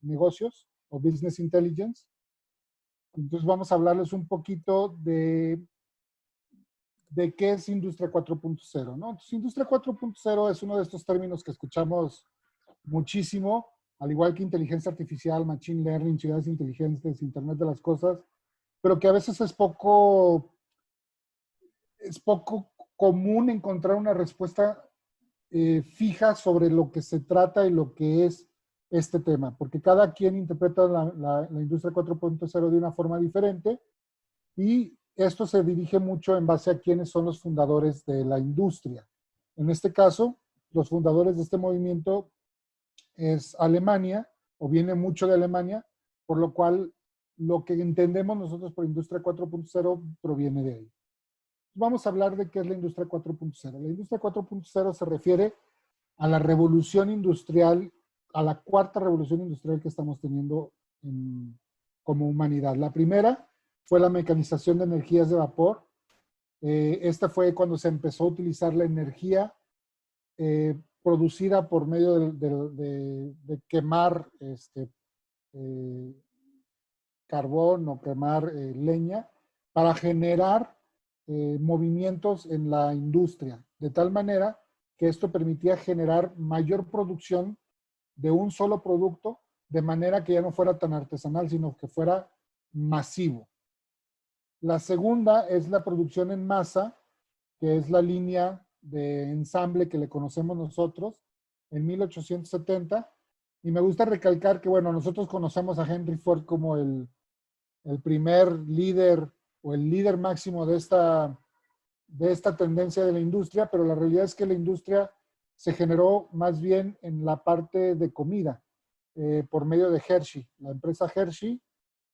negocios o Business Intelligence. Entonces vamos a hablarles un poquito de qué es Industria 4.0, ¿no? Entonces, Industria 4.0 es uno de estos términos que escuchamos muchísimo, al igual que inteligencia artificial, machine learning, ciudades inteligentes, Internet de las cosas, pero que a veces es poco común encontrar una respuesta fija sobre lo que se trata y lo que es este tema, porque cada quien interpreta la industria 4.0 de una forma diferente y esto se dirige mucho en base a quiénes son los fundadores de la industria. En este caso, los fundadores de este movimiento es Alemania, o viene mucho de Alemania, por lo cual lo que entendemos nosotros por industria 4.0 proviene de ahí. Vamos a hablar de qué es la industria 4.0. La industria 4.0 se refiere a la revolución industrial, a la cuarta revolución industrial que estamos teniendo como humanidad. La primera fue la mecanización de energías de vapor. Esta fue cuando se empezó a utilizar la energía producida por medio de quemar eh, carbón o quemar leña para generar movimientos en la industria, de tal manera que esto permitía generar mayor producción de un solo producto, de manera que ya no fuera tan artesanal, sino que fuera masivo. La segunda es la producción en masa, que es la línea de ensamble que le conocemos nosotros en 1870. Y me gusta recalcar que, bueno, nosotros conocemos a Henry Ford como el primer líder o el líder máximo de esta tendencia de la industria, pero la realidad es que la industria se generó más bien en la parte de comida, por medio de Hershey. La empresa Hershey,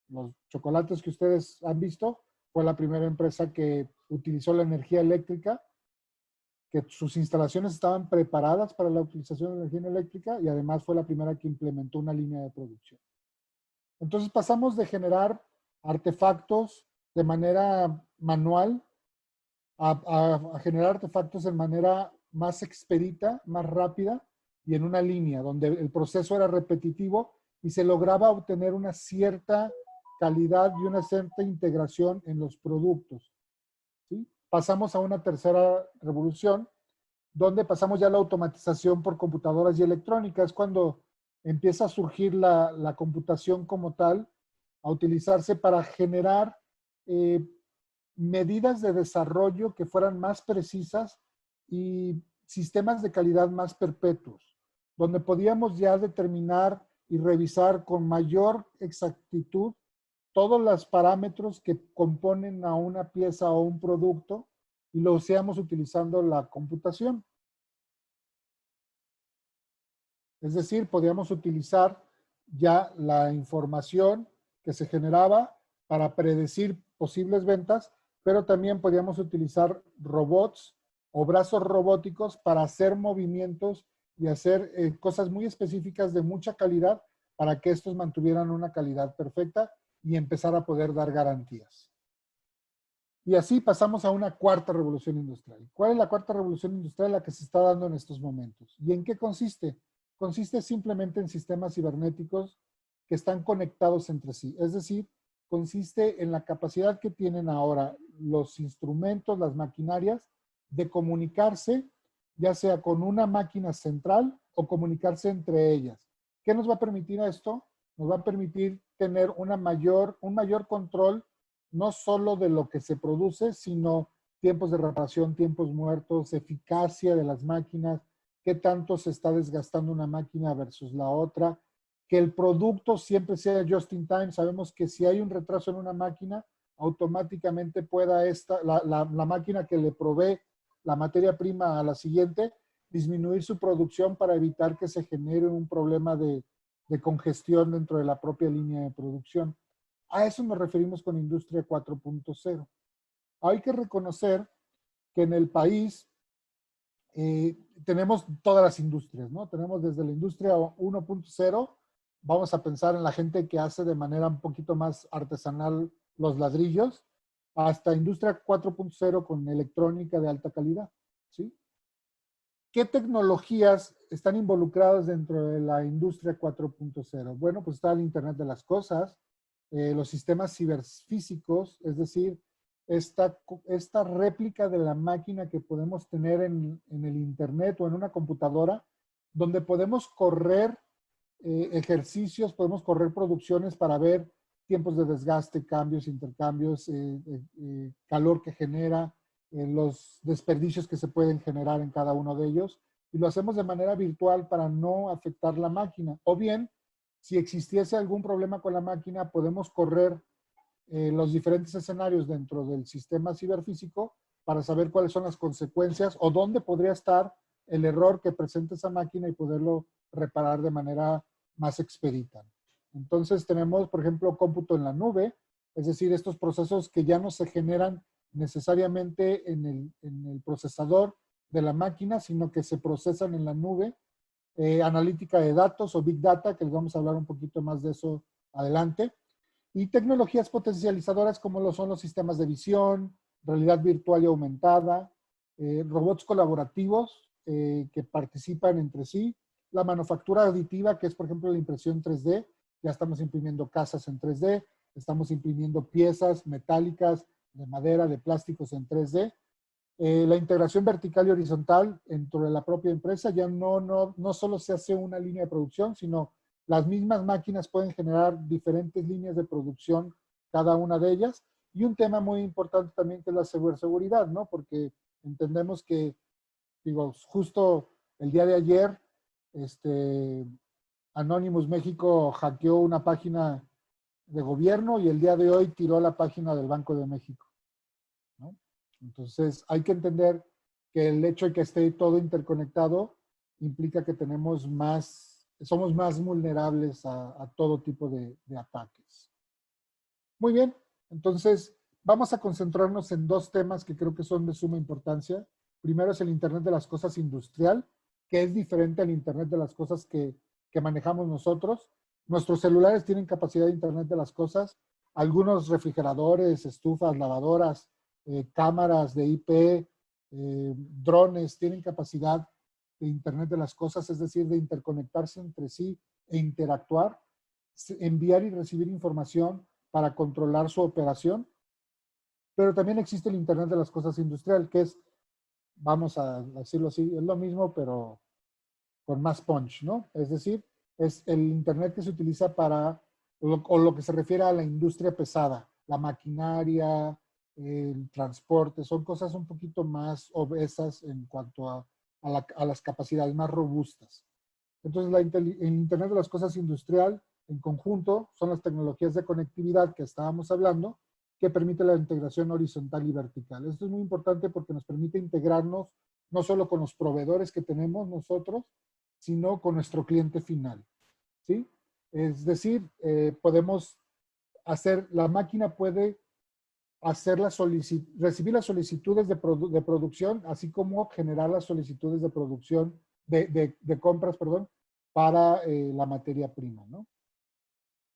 los chocolates que ustedes han visto, fue la primera empresa que utilizó la energía eléctrica, que sus instalaciones estaban preparadas para la utilización de energía eléctrica y además fue la primera que implementó una línea de producción. Entonces pasamos de generar artefactos de manera manual a generar artefactos de manera más expedita, más rápida y en una línea donde el proceso era repetitivo y se lograba obtener una cierta calidad y una cierta integración en los productos. ¿Sí? Pasamos a una tercera revolución donde pasamos ya a la automatización por computadoras y electrónica. Es cuando empieza a surgir la computación como tal, a utilizarse para generar medidas de desarrollo que fueran más precisas y sistemas de calidad más perpetuos, donde podíamos ya determinar y revisar con mayor exactitud todos los parámetros que componen a una pieza o un producto y lo hacíamos utilizando la computación. Es decir, podíamos utilizar ya la información que se generaba para predecir posibles ventas, pero también podíamos utilizar robots o brazos robóticos para hacer movimientos y hacer cosas muy específicas de mucha calidad para que estos mantuvieran una calidad perfecta y empezar a poder dar garantías. Y así pasamos a una cuarta revolución industrial. ¿Cuál es la cuarta revolución industrial? La que se está dando en estos momentos. ¿Y en qué consiste? Consiste simplemente en sistemas cibernéticos que están conectados entre sí. Es decir, consiste en la capacidad que tienen ahora los instrumentos, las maquinarias, de comunicarse, ya sea con una máquina central o comunicarse entre ellas. ¿Qué nos va a permitir esto? Nos va a permitir tener un mayor control no solo de lo que se produce, sino tiempos de reparación, tiempos muertos, eficacia de las máquinas, qué tanto se está desgastando una máquina versus la otra, que el producto siempre sea just in time. Sabemos que si hay un retraso en una máquina, automáticamente pueda la máquina que le provee la materia prima a la siguiente, disminuir su producción para evitar que se genere un problema de congestión dentro de la propia línea de producción. A eso nos referimos con Industria 4.0. Hay que reconocer que en el país tenemos todas las industrias, ¿no? Tenemos desde la industria 1.0, vamos a pensar en la gente que hace de manera un poquito más artesanal los ladrillos, hasta industria 4.0 con electrónica de alta calidad, ¿sí? ¿Qué tecnologías están involucradas dentro de la industria 4.0? Bueno, pues está el Internet de las Cosas, los sistemas ciberfísicos, es decir, esta réplica de la máquina que podemos tener en el Internet o en una computadora, donde podemos correr ejercicios, podemos correr producciones para ver tiempos de desgaste, cambios, intercambios, calor que genera, los desperdicios que se pueden generar en cada uno de ellos, y lo hacemos de manera virtual para no afectar la máquina. O bien, si existiese algún problema con la máquina, podemos correr los diferentes escenarios dentro del sistema ciberfísico para saber cuáles son las consecuencias o dónde podría estar el error que presenta esa máquina y poderlo reparar de manera más expedita. Entonces tenemos, por ejemplo, cómputo en la nube, es decir, estos procesos que ya no se generan necesariamente en el procesador de la máquina, sino que se procesan en la nube. Analítica de datos o Big Data, que les vamos a hablar un poquito más de eso adelante. Y tecnologías potencializadoras como lo son los sistemas de visión, realidad virtual y aumentada, robots colaborativos que participan entre sí, la manufactura aditiva, que es por ejemplo la impresión 3D, ya estamos imprimiendo casas en 3D, estamos imprimiendo piezas metálicas, de madera, de plásticos en 3D. La integración vertical y horizontal dentro de la propia empresa, ya no solo se hace una línea de producción, sino las mismas máquinas pueden generar diferentes líneas de producción, cada una de ellas. Y un tema muy importante también que es la ciberseguridad, ¿no? Porque entendemos que, digo, justo el día de ayer, Anonymous México hackeó una página de gobierno y el día de hoy tiró la página del Banco de México, ¿no? Entonces hay que entender que el hecho de que esté todo interconectado implica que somos más vulnerables a todo tipo de ataques. Muy bien, entonces vamos a concentrarnos en dos temas que creo que son de suma importancia. Primero es el Internet de las Cosas industrial, que es diferente al Internet de las Cosas que manejamos nosotros. Nuestros celulares tienen capacidad de Internet de las Cosas. Algunos refrigeradores, estufas, lavadoras, cámaras de IP, drones tienen capacidad de Internet de las Cosas, es decir, de interconectarse entre sí e interactuar, enviar y recibir información para controlar su operación. Pero también existe el Internet de las Cosas industrial, que es, vamos a decirlo así, es lo mismo, pero con más punch, ¿no? Es decir, es el Internet que se utiliza para, o lo que se refiere a la industria pesada, la maquinaria, el transporte, son cosas un poquito más obesas en cuanto a las capacidades más robustas. Entonces, el Internet de las Cosas industrial, en conjunto, son las tecnologías de conectividad que estábamos hablando, que permite la integración horizontal y vertical. Esto es muy importante porque nos permite integrarnos no solo con los proveedores que tenemos nosotros, sino con nuestro cliente final, ¿sí? Es decir, podemos hacer, la máquina puede hacer recibir las solicitudes de producción, así como generar las solicitudes de producción, de compras, perdón, para la materia prima, ¿no?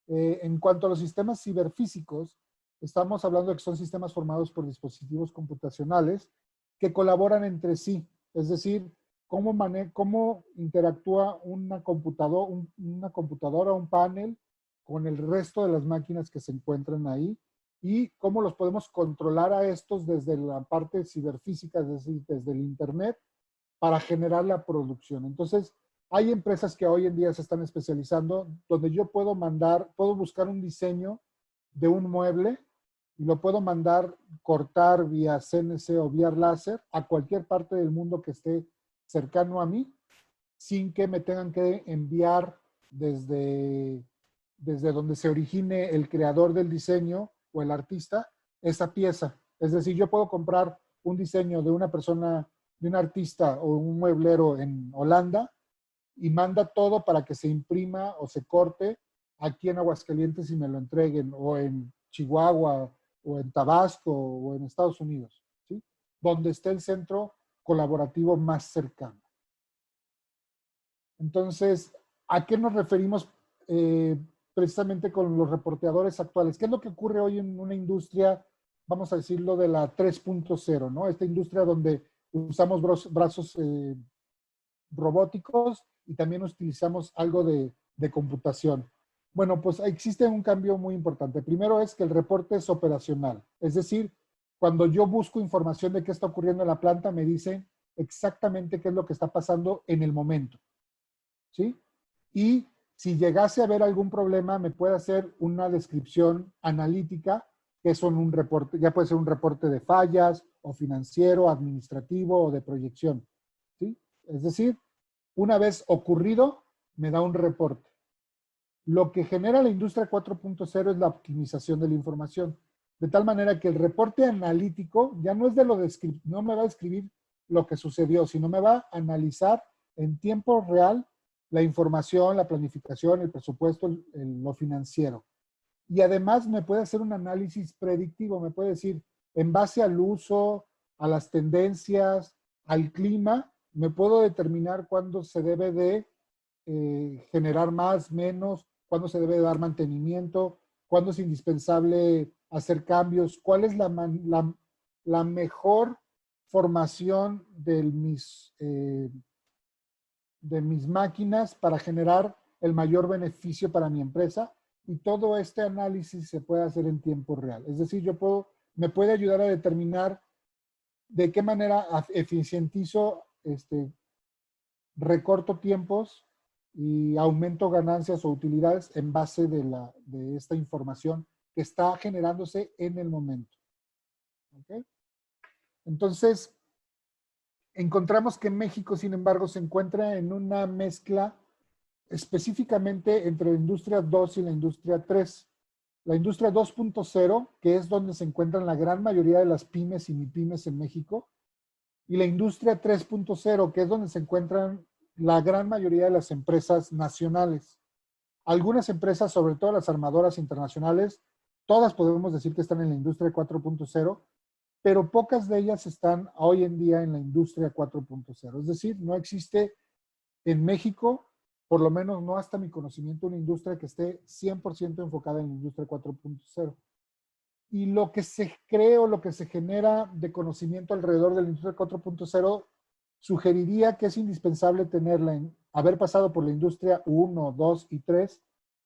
En cuanto a los sistemas ciberfísicos, estamos hablando de que son sistemas formados por dispositivos computacionales que colaboran entre sí, es decir, cómo interactúa una computadora, un panel, con el resto de las máquinas que se encuentran ahí, y cómo los podemos controlar a estos desde la parte ciberfísica, es decir, desde el Internet, para generar la producción. Entonces, hay empresas que hoy en día se están especializando, donde yo puedo buscar un diseño de un mueble y lo puedo mandar cortar vía CNC o vía láser a cualquier parte del mundo que esté cercano a mí, sin que me tengan que enviar desde donde se origine el creador del diseño o el artista esa pieza. Es decir, yo puedo comprar un diseño de una persona, de un artista o un mueblero en Holanda y manda todo para que se imprima o se corte aquí en Aguascalientes y me lo entreguen, o en Chihuahua, o en Tabasco, o en Estados Unidos, ¿sí? Donde esté el centro colaborativo más cercano. Entonces, ¿a qué nos referimos precisamente con los reporteadores actuales? ¿Qué es lo que ocurre hoy en una industria, vamos a decirlo, de la 3.0, ¿no? Esta industria donde usamos brazos robóticos y también utilizamos algo de computación. Bueno, pues existe un cambio muy importante. Primero es que el reporte es operacional, es decir, cuando yo busco información de qué está ocurriendo en la planta, me dice exactamente qué es lo que está pasando en el momento, ¿sí? Y si llegase a haber algún problema, me puede hacer una descripción analítica, que son un reporte, ya puede ser un reporte de fallas, o financiero, administrativo, o de proyección, ¿sí? Es decir, una vez ocurrido, me da un reporte. Lo que genera la industria 4.0 es la optimización de la información, de tal manera que el reporte analítico ya no es de lo descriptivo, no me va a describir lo que sucedió, sino me va a analizar en tiempo real la información, la planificación, el presupuesto, lo financiero. Y además me puede hacer un análisis predictivo, me puede decir, en base al uso, a las tendencias, al clima, me puedo determinar cuándo se debe de generar más, menos, cuándo se debe dar mantenimiento, cuándo es indispensable hacer cambios, cuál es la mejor formación de mis máquinas para generar el mayor beneficio para mi empresa, y todo este análisis se puede hacer en tiempo real. Es decir, me puede ayudar a determinar de qué manera eficientizo, recorto tiempos y aumento ganancias o utilidades en base de esta información que está generándose en el momento. ¿Okay? Entonces, encontramos que México, sin embargo, se encuentra en una mezcla específicamente entre la industria 2 y la industria 3. La industria 2.0, que es donde se encuentran la gran mayoría de las pymes y mipymes en México, y la industria 3.0, que es donde se encuentran la gran mayoría de las empresas nacionales. Algunas empresas, sobre todo las armadoras internacionales, todas podemos decir que están en la industria 4.0, pero pocas de ellas están hoy en día en la industria 4.0. Es decir, no existe en México, por lo menos no hasta mi conocimiento, una industria que esté 100% enfocada en la industria 4.0. Y lo que se cree o lo que se genera de conocimiento alrededor de la industria 4.0 sugeriría que es indispensable tenerla haber pasado por la industria 1, 2 y 3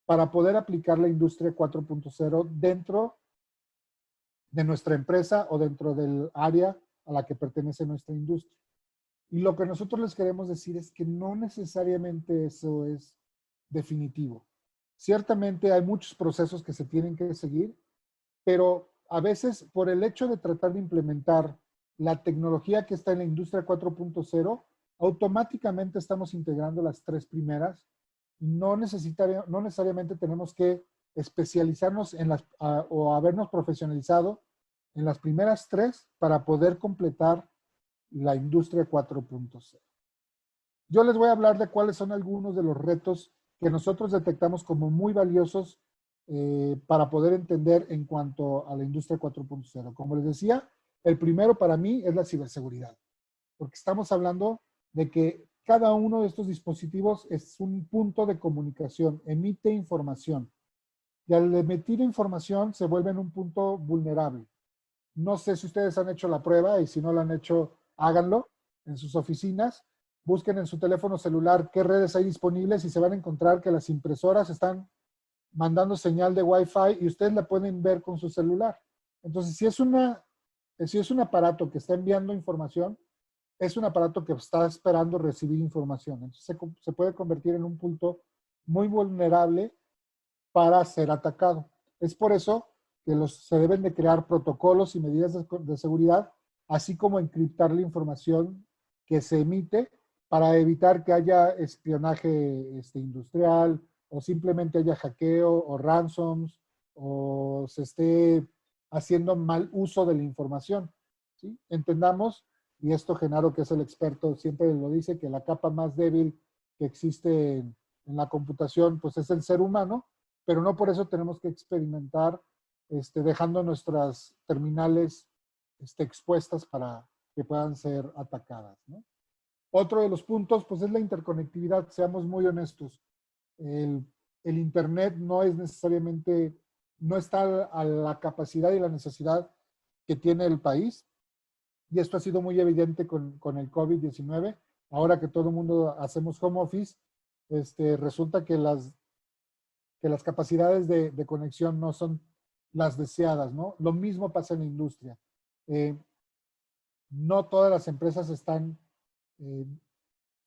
para poder aplicar la industria 4.0 dentro de nuestra empresa o dentro del área a la que pertenece nuestra industria. Y lo que nosotros les queremos decir es que no necesariamente eso es definitivo. Ciertamente hay muchos procesos que se tienen que seguir, pero a veces por el hecho de tratar de implementar la tecnología que está en la industria 4.0, automáticamente estamos integrando las tres primeras y no necesariamente tenemos que especializarnos o habernos profesionalizado en las primeras tres para poder completar la industria 4.0. Yo les voy a hablar de cuáles son algunos de los retos que nosotros detectamos como muy valiosos para poder entender en cuanto a la industria 4.0. Como les decía, el primero para mí es la ciberseguridad, porque estamos hablando de que cada uno de estos dispositivos es un punto de comunicación, emite información, y al emitir información se vuelve en un punto vulnerable. No sé si ustedes han hecho la prueba, y si no lo han hecho, háganlo en sus oficinas. Busquen en su teléfono celular qué redes hay disponibles y se van a encontrar que las impresoras están mandando señal de Wi-Fi y ustedes la pueden ver con su celular. Entonces, si es un aparato que está enviando información, es un aparato que está esperando recibir información. Entonces, se puede convertir en un punto muy vulnerable para ser atacado. Es por eso que se deben de crear protocolos y medidas de seguridad, así como encriptar la información que se emite para evitar que haya espionaje industrial, o simplemente haya hackeo o ransoms, o se esté haciendo mal uso de la información. ¿Sí? Entendamos, y esto Genaro, que es el experto, siempre lo dice, que la capa más débil que existe en la computación, pues es el ser humano, pero no por eso tenemos que experimentar dejando nuestras terminales expuestas para que puedan ser atacadas, ¿no? Otro de los puntos, pues, es la interconectividad. Seamos muy honestos. El Internet no es necesariamente, no está a la capacidad y la necesidad que tiene el país. Y esto ha sido muy evidente con el COVID-19. ahora que todo el mundo hacemos home office, resulta que las capacidades de conexión no son las deseadas, ¿no? Lo mismo pasa en la industria. No todas las empresas están eh,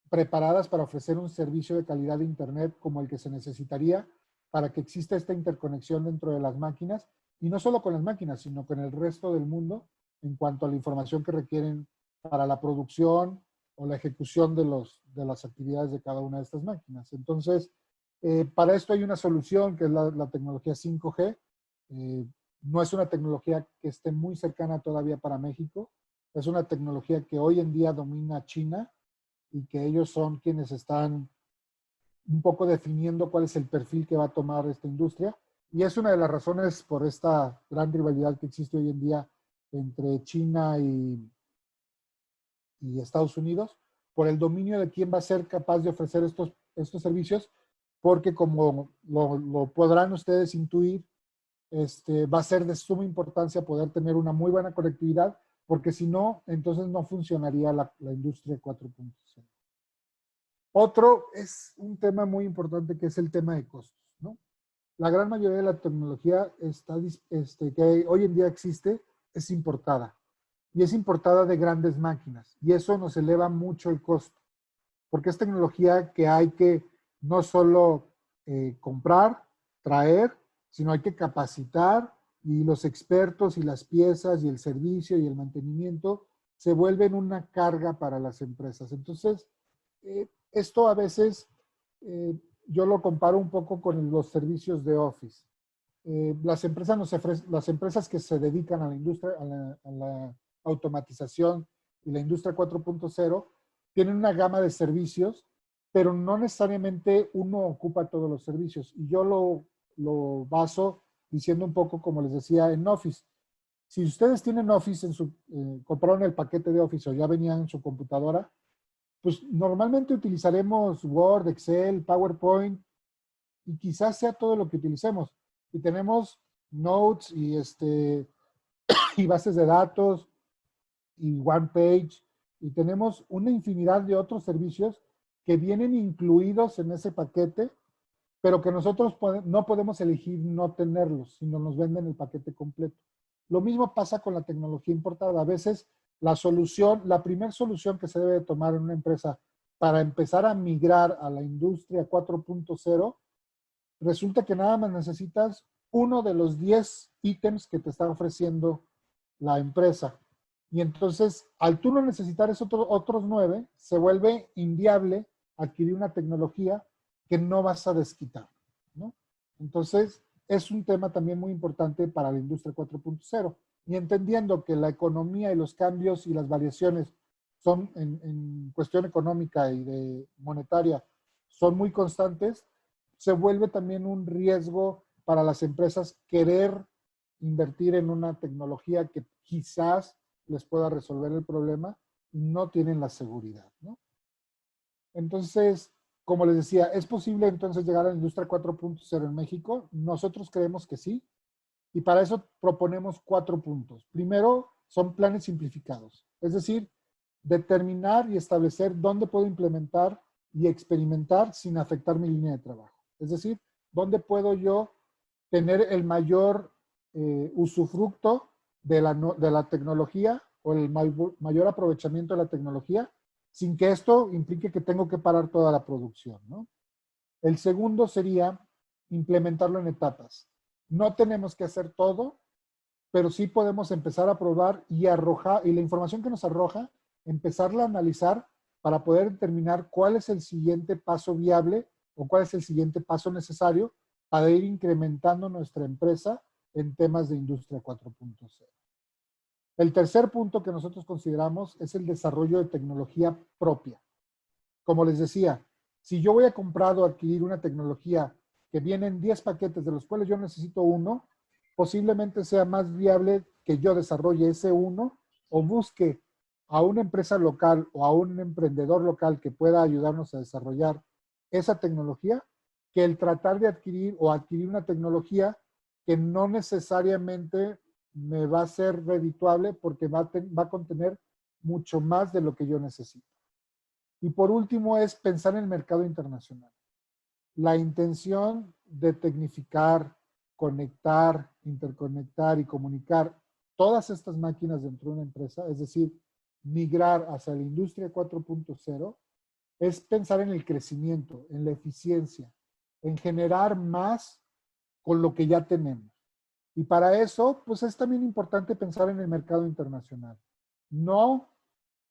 preparadas para ofrecer un servicio de calidad de Internet como el que se necesitaría para que exista esta interconexión dentro de las máquinas, y no solo con las máquinas, sino con el resto del mundo en cuanto a la información que requieren para la producción o la ejecución de las actividades de cada una de estas máquinas. Entonces, para esto hay una solución que es la tecnología 5G. No es una tecnología que esté muy cercana todavía para México. Es una tecnología que hoy en día domina China y que ellos son quienes están un poco definiendo cuál es el perfil que va a tomar esta industria. Y es una de las razones por esta gran rivalidad que existe hoy en día entre China y Estados Unidos, por el dominio de quién va a ser capaz de ofrecer estos servicios, porque como lo podrán ustedes intuir, va a ser de suma importancia poder tener una muy buena conectividad, porque si no, entonces no funcionaría la industria 4.0. Otro es un tema muy importante que es el tema de costos, ¿no? La gran mayoría de la tecnología que hoy en día existe es importada, y es importada de grandes máquinas, y eso nos eleva mucho el costo, porque es tecnología que hay que no solo comprar, traer, sino hay que capacitar, y los expertos y las piezas y el servicio y el mantenimiento se vuelven una carga para las empresas. Entonces, esto a veces yo lo comparo un poco con los servicios de Office. Las empresas que se dedican a la industria, a la automatización y la industria 4.0 tienen una gama de servicios, pero no necesariamente uno ocupa todos los servicios. Y yo lo baso diciendo un poco, como les decía, en Office. Si ustedes tienen Office, compraron el paquete de Office o ya venía en su computadora, pues normalmente utilizaremos Word, Excel, PowerPoint, y quizás sea todo lo que utilicemos. Y tenemos notes y bases de datos y One Page, y tenemos una infinidad de otros servicios que vienen incluidos en ese paquete, pero que nosotros no podemos elegir no tenerlos, sino nos venden el paquete completo. Lo mismo pasa con la tecnología importada. A veces la primera solución que se debe tomar en una empresa para empezar a migrar a la industria 4.0, resulta que nada más necesitas uno de los 10 ítems que te está ofreciendo la empresa. Y entonces, al tú no necesitar esos otros 9, se vuelve inviable adquirir una tecnología que no vas a desquitar, ¿no? Entonces, es un tema también muy importante para la industria 4.0. Y entendiendo que la economía y los cambios y las variaciones son en cuestión económica y de monetaria son muy constantes, se vuelve también un riesgo para las empresas querer invertir en una tecnología que quizás les pueda resolver el problema y no tienen la seguridad, ¿no? Entonces, como les decía, ¿es posible entonces llegar a la industria 4.0 en México? Nosotros creemos que sí, y para eso proponemos 4 puntos. Primero, son planes simplificados, es decir, determinar y establecer dónde puedo implementar y experimentar sin afectar mi línea de trabajo. Es decir, dónde puedo yo tener el mayor usufructo de la tecnología o el mayor aprovechamiento de la tecnología sin que esto implique que tengo que parar toda la producción, ¿no? El segundo sería implementarlo en etapas. No tenemos que hacer todo, pero sí podemos empezar a probar y arrojar, y la información que nos arroja, empezarla a analizar para poder determinar cuál es el siguiente paso viable o cuál es el siguiente paso necesario para ir incrementando nuestra empresa en temas de industria 4.0. El tercer punto que nosotros consideramos es el desarrollo de tecnología propia. Como les decía, si yo voy a comprar o adquirir una tecnología que viene en 10 paquetes, de los cuales yo necesito uno, posiblemente sea más viable que yo desarrolle ese uno o busque a una empresa local o a un emprendedor local que pueda ayudarnos a desarrollar esa tecnología, que el tratar de adquirir una tecnología que no necesariamente me va a ser redituable porque va a contener mucho más de lo que yo necesito. Y por último es pensar en el mercado internacional. La intención de tecnificar, conectar, interconectar y comunicar todas estas máquinas dentro de una empresa, es decir, migrar hacia la industria 4.0, es pensar en el crecimiento, en la eficiencia, en generar más con lo que ya tenemos. Y para eso, pues es también importante pensar en el mercado internacional. No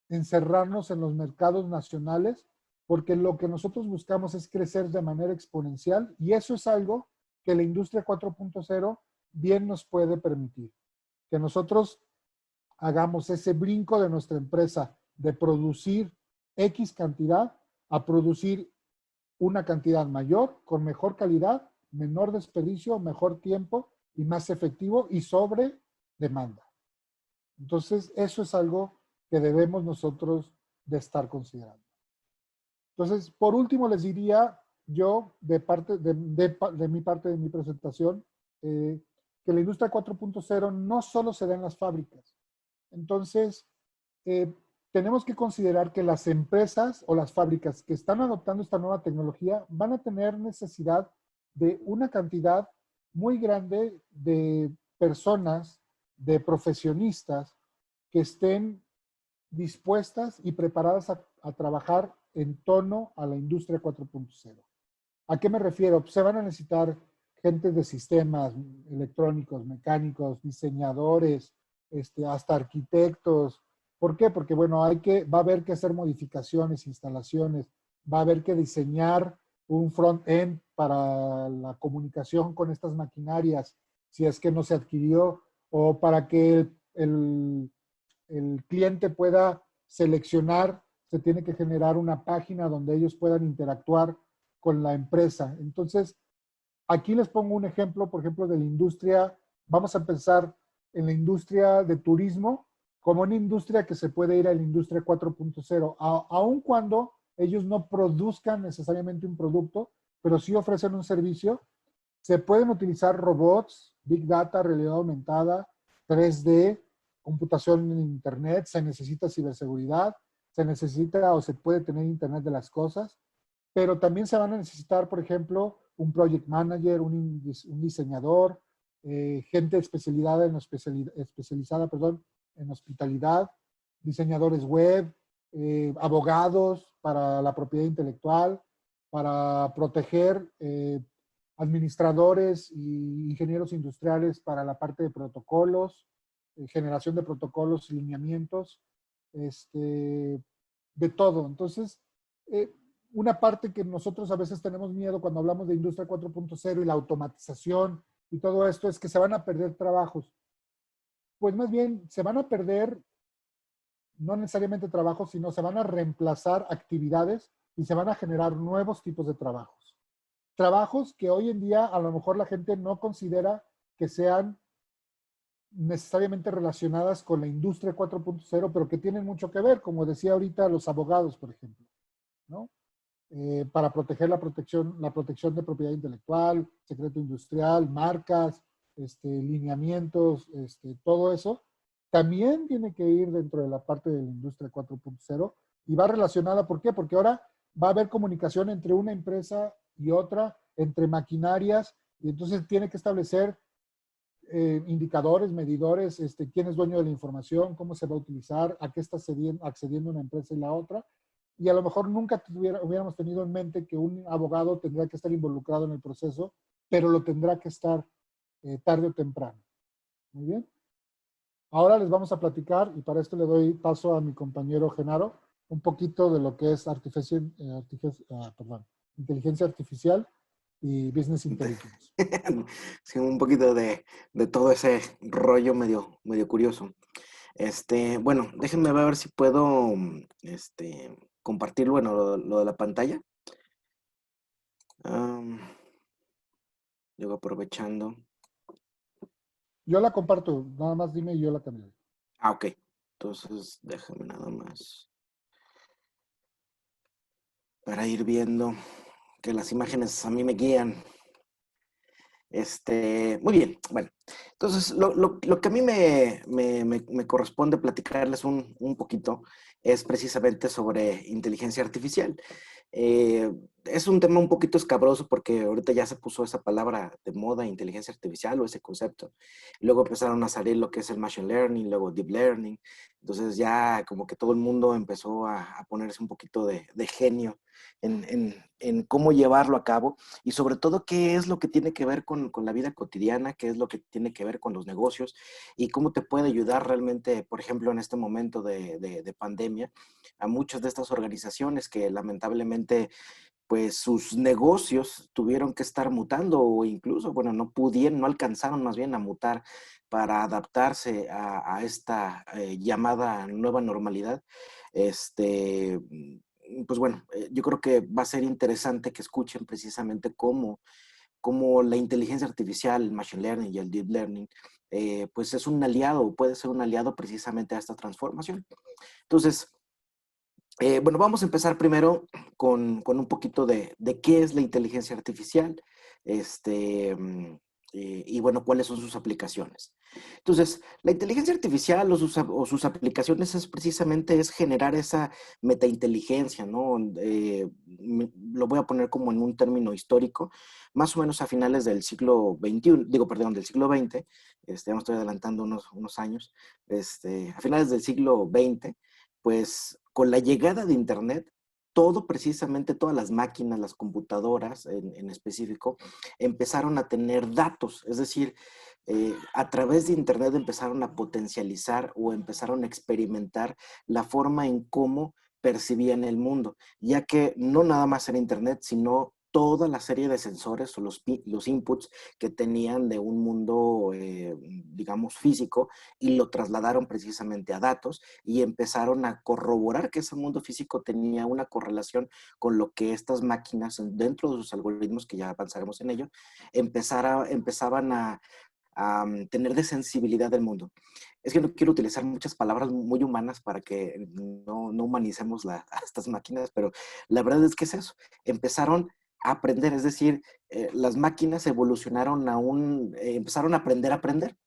encerrarnos en los mercados nacionales, porque lo que nosotros buscamos es crecer de manera exponencial y eso es algo que la industria 4.0 bien nos puede permitir. Que nosotros hagamos ese brinco de nuestra empresa de producir X cantidad a producir una cantidad mayor, con mejor calidad, menor desperdicio, mejor tiempo y más efectivo y sobre demanda. Entonces, eso es algo que debemos nosotros de estar considerando. Entonces, por último, les diría yo, de mi parte de mi presentación, que la industria 4.0 no solo se da en las fábricas. Entonces, tenemos que considerar que las empresas o las fábricas que están adoptando esta nueva tecnología van a tener necesidad de una cantidad muy grande de personas, de profesionistas que estén dispuestas y preparadas a trabajar en torno a la industria 4.0. ¿A qué me refiero? Pues se van a necesitar gente de sistemas electrónicos, mecánicos, diseñadores, hasta arquitectos. ¿Por qué? Porque, bueno, va a haber que hacer modificaciones, instalaciones, va a haber que diseñar un front-end para la comunicación con estas maquinarias, si es que no se adquirió, o para que el cliente pueda seleccionar, se tiene que generar una página donde ellos puedan interactuar con la empresa. Entonces, aquí les pongo un ejemplo, por ejemplo, de la industria. Vamos a pensar en la industria de turismo como una industria que se puede ir a la industria 4.0, aun cuando ellos no produzcan necesariamente un producto, pero sí ofrecen un servicio. Se pueden utilizar robots, big data, realidad aumentada, 3D, computación en internet, se necesita ciberseguridad, se necesita o se puede tener internet de las cosas, pero también se van a necesitar, por ejemplo, un project manager, un diseñador, gente especializada especializada, perdón, en hospitalidad, diseñadores web, abogados para la propiedad intelectual, para proteger administradores y ingenieros industriales para la parte de protocolos, generación de protocolos y lineamientos, de todo. Entonces, una parte que nosotros a veces tenemos miedo cuando hablamos de industria 4.0 y la automatización y todo esto es que se van a perder trabajos. Pues más bien se van a perder no necesariamente trabajos, sino se van a reemplazar actividades y se van a generar nuevos tipos de trabajos. Trabajos que hoy en día a lo mejor la gente no considera que sean necesariamente relacionadas con la industria 4.0, pero que tienen mucho que ver, como decía ahorita los abogados, por ejemplo, ¿no? Para proteger la protección de propiedad intelectual, secreto industrial, marcas, lineamientos, todo eso, también tiene que ir dentro de la parte de la industria 4.0 y va relacionada, ¿por qué? Porque ahora va a haber comunicación entre una empresa y otra, entre maquinarias, y entonces tiene que establecer indicadores, medidores, quién es dueño de la información, cómo se va a utilizar, a qué está accediendo una empresa y la otra. Y a lo mejor nunca hubiéramos tenido en mente que un abogado tendrá que estar involucrado en el proceso, pero lo tendrá que estar tarde o temprano. Muy bien. Ahora les vamos a platicar, y para esto le doy paso a mi compañero Genaro, un poquito de lo que es inteligencia artificial y business intelligence. Sí, un poquito de todo ese rollo medio curioso. Bueno, déjenme ver si puedo compartir, bueno, lo de la pantalla. Luego aprovechando. Yo la comparto, nada más dime y yo la cambiaré. Ok. Entonces, déjame nada más para ir viendo que las imágenes a mí me guían. Muy bien, bueno, entonces lo que a mí me corresponde platicarles un poquito es precisamente sobre inteligencia artificial. Eh, es un tema un poquito escabroso porque ahorita ya se puso esa palabra de moda, inteligencia artificial o ese concepto. Luego empezaron a salir lo que es el machine learning, luego deep learning. Entonces ya como que todo el mundo empezó a ponerse un poquito de genio en cómo llevarlo a cabo y sobre todo qué es lo que tiene que ver con la vida cotidiana, qué es lo que tiene que ver con los negocios y cómo te puede ayudar realmente, por ejemplo, en este momento de pandemia, a muchas de estas organizaciones que lamentablemente pues sus negocios tuvieron que estar mutando o incluso, bueno, no pudieron, no alcanzaron más bien a mutar para adaptarse a esta llamada nueva normalidad. Este, pues bueno, yo creo que va a ser interesante que escuchen precisamente cómo la inteligencia artificial, el machine learning y el deep learning, pues es un aliado, puede ser un aliado precisamente a esta transformación. Entonces, bueno, vamos a empezar primero con un poquito de qué es la inteligencia artificial, este, y bueno, cuáles son sus aplicaciones. Entonces, la inteligencia artificial o sus aplicaciones es precisamente es generar esa metainteligencia, ¿no? Lo voy a poner como en un término histórico, más o menos a finales del siglo XXI, digo, perdón, del siglo XX, ya me estoy adelantando unos años, a finales del siglo XX, pues con la llegada de Internet, todo precisamente, todas las máquinas, las computadoras en específico, empezaron a tener datos, es decir, a través de Internet empezaron a potencializar o empezaron a experimentar la forma en cómo percibían el mundo, ya que no nada más era Internet, sino toda la serie de sensores o los inputs que tenían de un mundo, digamos, físico, y lo trasladaron precisamente a datos y empezaron a corroborar que ese mundo físico tenía una correlación con lo que estas máquinas, dentro de sus algoritmos, que ya avanzaremos en ello, empezaban a tener de sensibilidad del mundo. Es que no quiero utilizar muchas palabras muy humanas para que no humanicemos a estas máquinas, pero la verdad es que es eso. Empezaron a aprender, es decir, las máquinas evolucionaron empezaron a aprender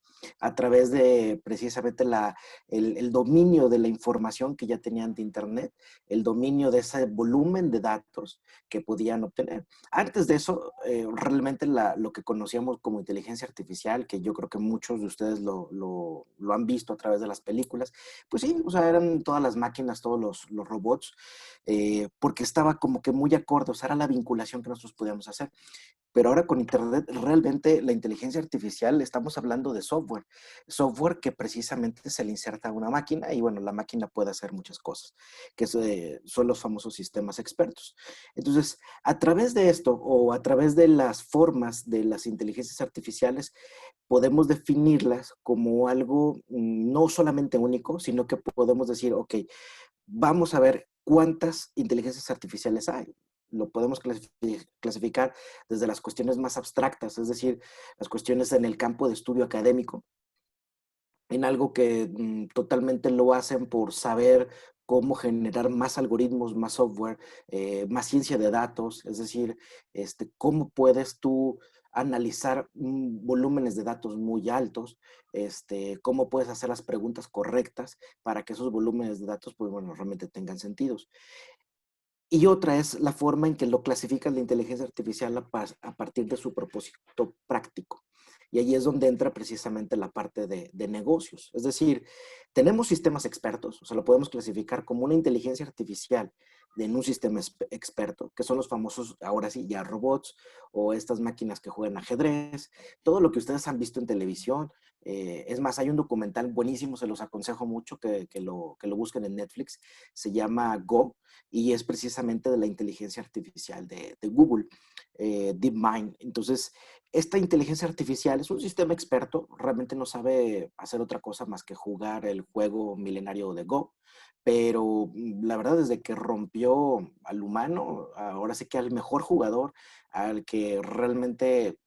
a través de precisamente el dominio de la información que ya tenían de Internet, el dominio de ese volumen de datos que podían obtener. Antes de eso, realmente lo que conocíamos como inteligencia artificial, que yo creo que muchos de ustedes lo han visto a través de las películas, pues sí, o sea, eran todas las máquinas, todos los robots, porque estaba como que muy acorde, o sea, era la vinculación que nosotros podíamos hacer. Pero ahora con Internet, realmente la inteligencia artificial, estamos hablando de software que precisamente se le inserta a una máquina y bueno, la máquina puede hacer muchas cosas, que son los famosos sistemas expertos. Entonces, a través de esto o a través de las formas de las inteligencias artificiales, podemos definirlas como algo no solamente único, sino que podemos decir, ok, vamos a ver cuántas inteligencias artificiales hay. Lo podemos clasificar desde las cuestiones más abstractas, es decir, las cuestiones en el campo de estudio académico, en algo que totalmente lo hacen por saber cómo generar más algoritmos, más software, más ciencia de datos, es decir, cómo puedes tú analizar volúmenes de datos muy altos, cómo puedes hacer las preguntas correctas para que esos volúmenes de datos, pues bueno, realmente tengan sentidos. Y otra es la forma en que lo clasifica la inteligencia artificial a partir de su propósito práctico. Y ahí es donde entra precisamente la parte de negocios. Es decir, tenemos sistemas expertos, o sea, lo podemos clasificar como una inteligencia artificial en un sistema experto, que son los famosos, ahora sí, ya robots, o estas máquinas que juegan ajedrez, todo lo que ustedes han visto en televisión. Es más, hay un documental buenísimo, se los aconsejo mucho que lo busquen en Netflix, se llama Go, y es precisamente de la inteligencia artificial de Google, DeepMind. Entonces, esta inteligencia artificial es un sistema experto, realmente no sabe hacer otra cosa más que jugar el juego milenario de Go, pero la verdad desde que rompió al humano, ahora sí que al mejor jugador, al que realmente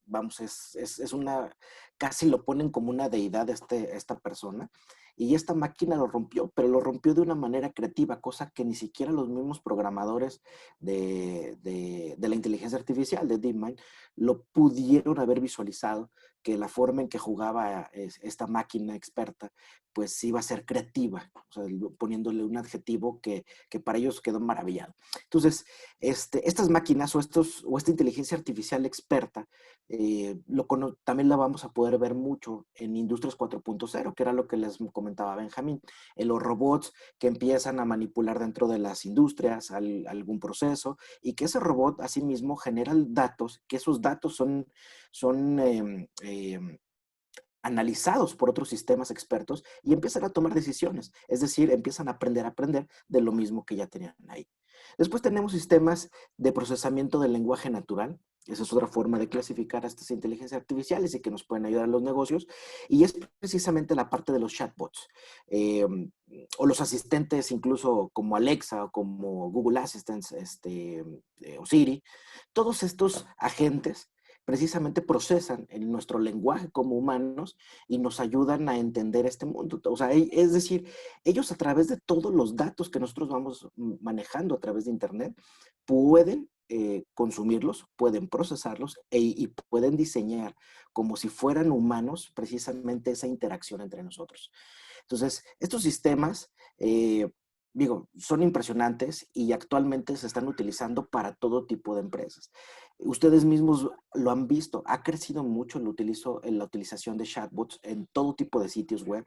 vamos, es una, casi lo ponen como una deidad esta persona. y esta máquina lo rompió, pero lo rompió de una manera creativa, cosa que ni siquiera los mismos programadores de la inteligencia artificial, de DeepMind, lo pudieron haber visualizado, que la forma en que jugaba esta máquina experta, pues iba a ser creativa, o sea, poniéndole un adjetivo que para ellos quedó maravillado. Entonces, estas máquinas o esta inteligencia artificial experta, también la vamos a poder ver mucho en Industrias 4.0, que era lo que les comentaba Benjamín, en los robots que empiezan a manipular dentro de las industrias algún proceso y que ese robot asimismo genera datos, que esos datos son analizados por otros sistemas expertos y empiezan a tomar decisiones, es decir, empiezan a aprender de lo mismo que ya tenían ahí. Después tenemos sistemas de procesamiento del lenguaje natural. Esa es otra forma de clasificar a estas inteligencias artificiales y que nos pueden ayudar en los negocios. Y es precisamente la parte de los chatbots eh, o los asistentes, incluso como Alexa o como Google Assistant o Siri. Todos estos agentes precisamente procesan en nuestro lenguaje como humanos y nos ayudan a entender este mundo. O sea, es decir, ellos a través de todos los datos que nosotros vamos manejando a través de Internet, pueden consumirlos, pueden procesarlos y pueden diseñar como si fueran humanos precisamente esa interacción entre nosotros. Entonces, estos sistemas, son impresionantes y actualmente se están utilizando para todo tipo de empresas. Ustedes mismos lo han visto, ha crecido mucho la utilización de chatbots en todo tipo de sitios web.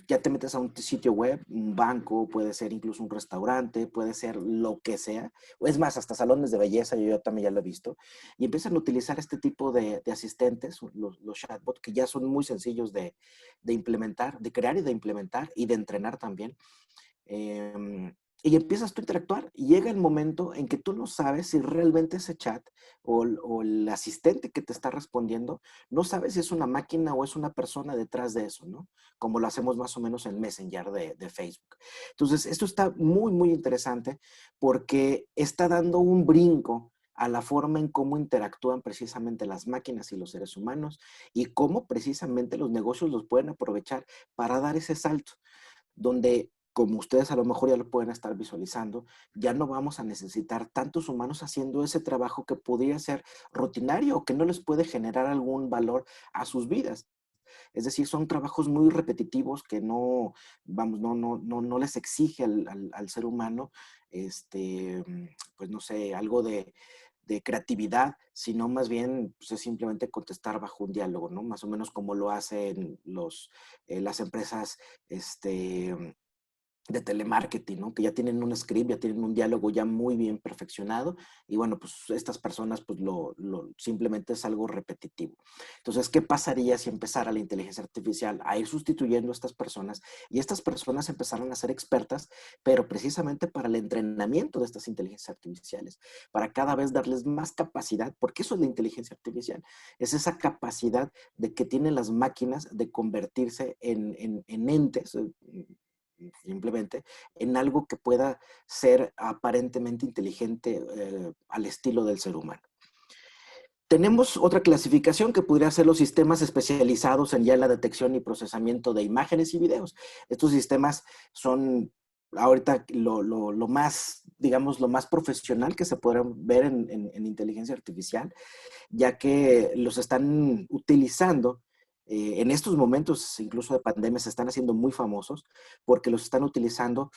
Ya te metes a un sitio web, un banco, puede ser incluso un restaurante, puede ser lo que sea. Es más, hasta salones de belleza, yo también ya lo he visto. Y empiezan a utilizar este tipo de asistentes, los chatbots, que ya son muy sencillos de implementar, de crear y de implementar y de entrenar también. Y empiezas tú a interactuar y llega el momento en que tú no sabes si realmente ese chat o el asistente que te está respondiendo, no sabes si es una máquina o es una persona detrás de eso, ¿no? Como lo hacemos más o menos en Messenger de Facebook. Entonces, esto está muy, muy interesante porque está dando un brinco a la forma en cómo interactúan precisamente las máquinas y los seres humanos y cómo precisamente los negocios los pueden aprovechar para dar ese salto, donde, como ustedes a lo mejor ya lo pueden estar visualizando, ya no vamos a necesitar tantos humanos haciendo ese trabajo que podría ser rutinario o que no les puede generar algún valor a sus vidas. Es decir, son trabajos muy repetitivos que no les exige al ser humano, pues no sé, algo de creatividad, sino más bien pues, es simplemente contestar bajo un diálogo, ¿no? Más o menos como lo hacen las empresas, de telemarketing, ¿no? Que ya tienen un script, ya tienen un diálogo ya muy bien perfeccionado y bueno, pues estas personas pues simplemente es algo repetitivo. Entonces, ¿qué pasaría si empezara la inteligencia artificial a ir sustituyendo a estas personas y estas personas empezaran a ser expertas, pero precisamente para el entrenamiento de estas inteligencias artificiales, para cada vez darles más capacidad, porque eso es la inteligencia artificial, es esa capacidad de que tienen las máquinas de convertirse en entes, simplemente en algo que pueda ser aparentemente inteligente al estilo del ser humano. Tenemos otra clasificación que podría ser los sistemas especializados en ya la detección y procesamiento de imágenes y videos. Estos sistemas son ahorita lo más, digamos, lo más profesional que se podrán ver en inteligencia artificial, ya que los están utilizando en estos momentos, incluso de pandemia, se están haciendo muy famosos porque los están utilizando,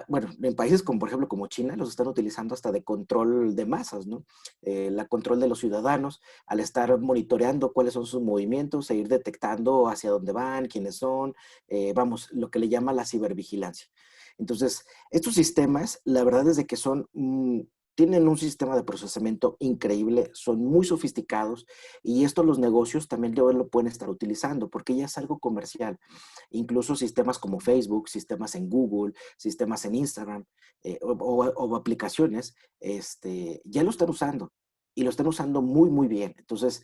bueno, en países como, por ejemplo, como China, los están utilizando hasta de control de masas, ¿no? La control de los ciudadanos, al estar monitoreando cuáles son sus movimientos e ir detectando hacia dónde van, quiénes son, vamos, lo que le llama la cibervigilancia. Entonces, estos sistemas, la verdad es de que tienen un sistema de procesamiento increíble, son muy sofisticados y esto los negocios también lo pueden estar utilizando porque ya es algo comercial. Incluso sistemas como Facebook, sistemas en Google, sistemas en Instagram o aplicaciones, ya lo están usando y lo están usando muy, muy bien. Entonces,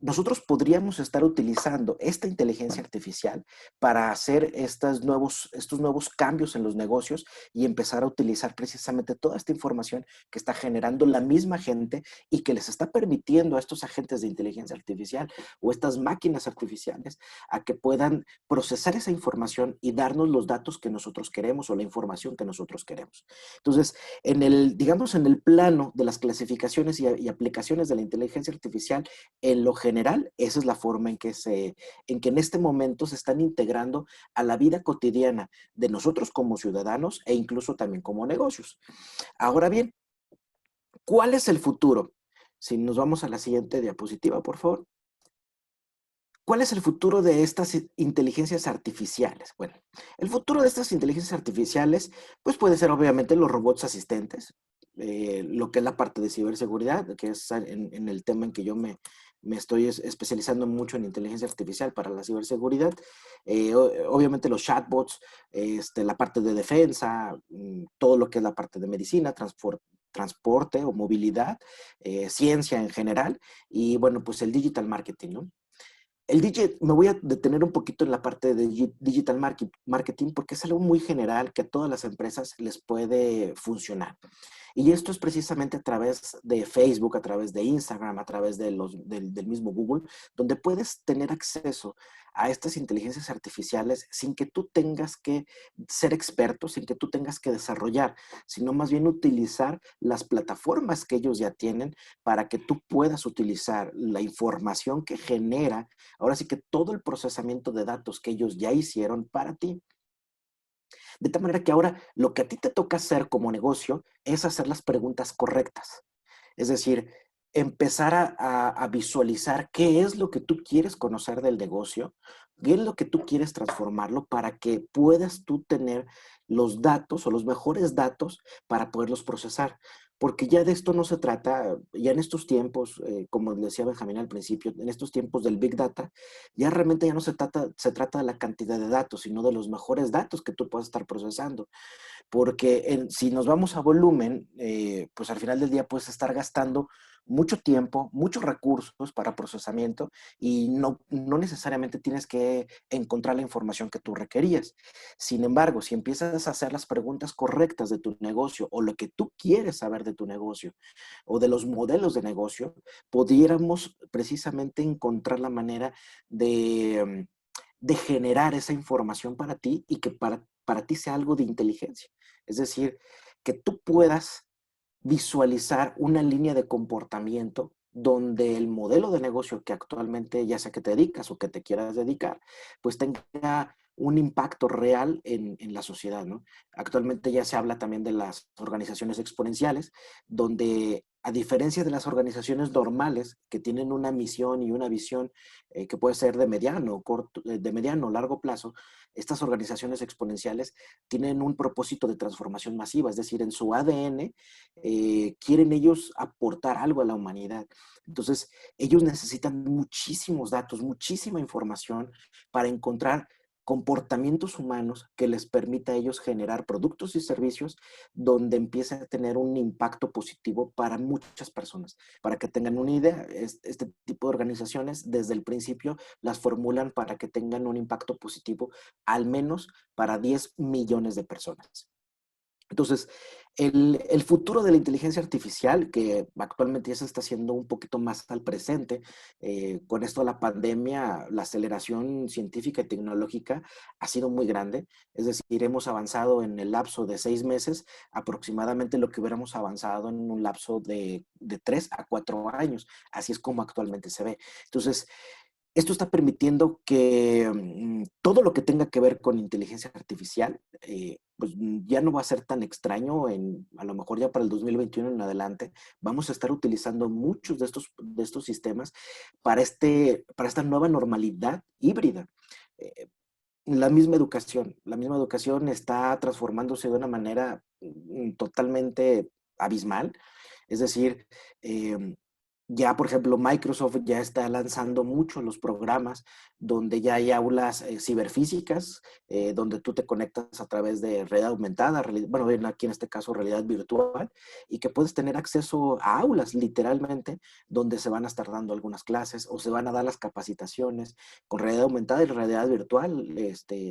nosotros podríamos estar utilizando esta inteligencia artificial para hacer estos nuevos cambios en los negocios y empezar a utilizar precisamente toda esta información que está generando la misma gente y que les está permitiendo a estos agentes de inteligencia artificial o estas máquinas artificiales a que puedan procesar esa información y darnos los datos que nosotros queremos o la información que nosotros queremos. Entonces, digamos, en el plano de las clasificaciones y aplicaciones de la inteligencia artificial, en lo general, esa es la forma en que en este momento se están integrando a la vida cotidiana de nosotros como ciudadanos e incluso también como negocios. Ahora bien, ¿cuál es el futuro? Si nos vamos a la siguiente diapositiva, por favor. ¿Cuál es el futuro de estas inteligencias artificiales? Bueno, el futuro de estas inteligencias artificiales, pues puede ser obviamente los robots asistentes, lo que es la parte de ciberseguridad, que es en el tema en que yo me estoy especializando mucho en inteligencia artificial para la ciberseguridad. Obviamente los chatbots, la parte de defensa, todo lo que es la parte de medicina, transporte o movilidad, ciencia en general, y bueno, pues el digital marketing, ¿no? Me voy a detener un poquito en la parte de digital marketing porque es algo muy general que a todas las empresas les puede funcionar. Y esto es precisamente a través de Facebook, a través de Instagram, a través del mismo Google, donde puedes tener acceso a estas inteligencias artificiales sin que tú tengas que ser experto, sin que tú tengas que desarrollar, sino más bien utilizar las plataformas que ellos ya tienen para que tú puedas utilizar la información que genera, ahora sí que todo el procesamiento de datos que ellos ya hicieron para ti. De tal manera que ahora lo que a ti te toca hacer como negocio es hacer las preguntas correctas. Es decir, empezar a visualizar qué es lo que tú quieres conocer del negocio, qué es lo que tú quieres transformarlo para que puedas tú tener los datos o los mejores datos para poderlos procesar. Porque ya de esto no se trata, ya en estos tiempos, como decía Benjamín al principio, en estos tiempos del Big Data, ya realmente ya no se trata de la cantidad de datos, sino de los mejores datos que tú puedas estar procesando. Porque si nos vamos a volumen, pues al final del día puedes estar gastando mucho tiempo, muchos recursos para procesamiento y no necesariamente tienes que encontrar la información que tú requerías. Sin embargo, si empiezas a hacer las preguntas correctas de tu negocio o lo que tú quieres saber de tu negocio o de los modelos de negocio, pudiéramos precisamente encontrar la manera de generar esa información para ti y que para ti sea algo de inteligencia. Es decir, que tú puedas visualizar una línea de comportamiento donde el modelo de negocio que actualmente, ya sea que te dedicas o que te quieras dedicar, pues tenga un impacto real en la sociedad, ¿no? Actualmente ya se habla también de las organizaciones exponenciales, donde a diferencia de las organizaciones normales que tienen una misión y una visión que puede ser de mediano, corto, de mediano o largo plazo, estas organizaciones exponenciales tienen un propósito de transformación masiva, es decir, en su ADN quieren ellos aportar algo a la humanidad. Entonces, ellos necesitan muchísimos datos, muchísima información para encontrar comportamientos humanos que les permita a ellos generar productos y servicios donde empiece a tener un impacto positivo para muchas personas. Para que tengan una idea, este tipo de organizaciones desde el principio las formulan para que tengan un impacto positivo al menos para 10 millones de personas. Entonces, el futuro de la inteligencia artificial, que actualmente ya se está haciendo un poquito más al presente, con esto de la pandemia, la aceleración científica y tecnológica ha sido muy grande. Es decir, hemos avanzado en el lapso de 6 meses aproximadamente lo que hubiéramos avanzado en un lapso de 3 a 4 años. Así es como actualmente se ve. Entonces, esto está permitiendo que todo lo que tenga que ver con inteligencia artificial, pues ya no va a ser tan extraño, a lo mejor ya para el 2021 en adelante, vamos a estar utilizando muchos de estos sistemas para esta nueva normalidad híbrida. Eh, la misma educación está transformándose de una manera totalmente abismal, es decir, Ya, por ejemplo, Microsoft ya está lanzando mucho los programas donde ya hay aulas ciberfísicas, donde tú te conectas a través de realidad aumentada, bueno, bien, aquí en este caso realidad virtual, y que puedes tener acceso a aulas literalmente, donde se van a estar dando algunas clases o se van a dar las capacitaciones con realidad aumentada y realidad virtual,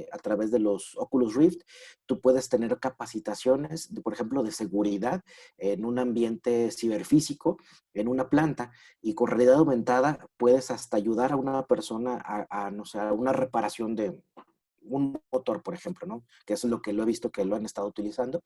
a través de los Oculus Rift. Tú puedes tener capacitaciones, por ejemplo, de seguridad en un ambiente ciberfísico, en una planta, y con realidad aumentada puedes hasta ayudar a una persona no sé, a una reparación de un motor, por ejemplo, ¿no? Que es lo que lo he visto que lo han estado utilizando,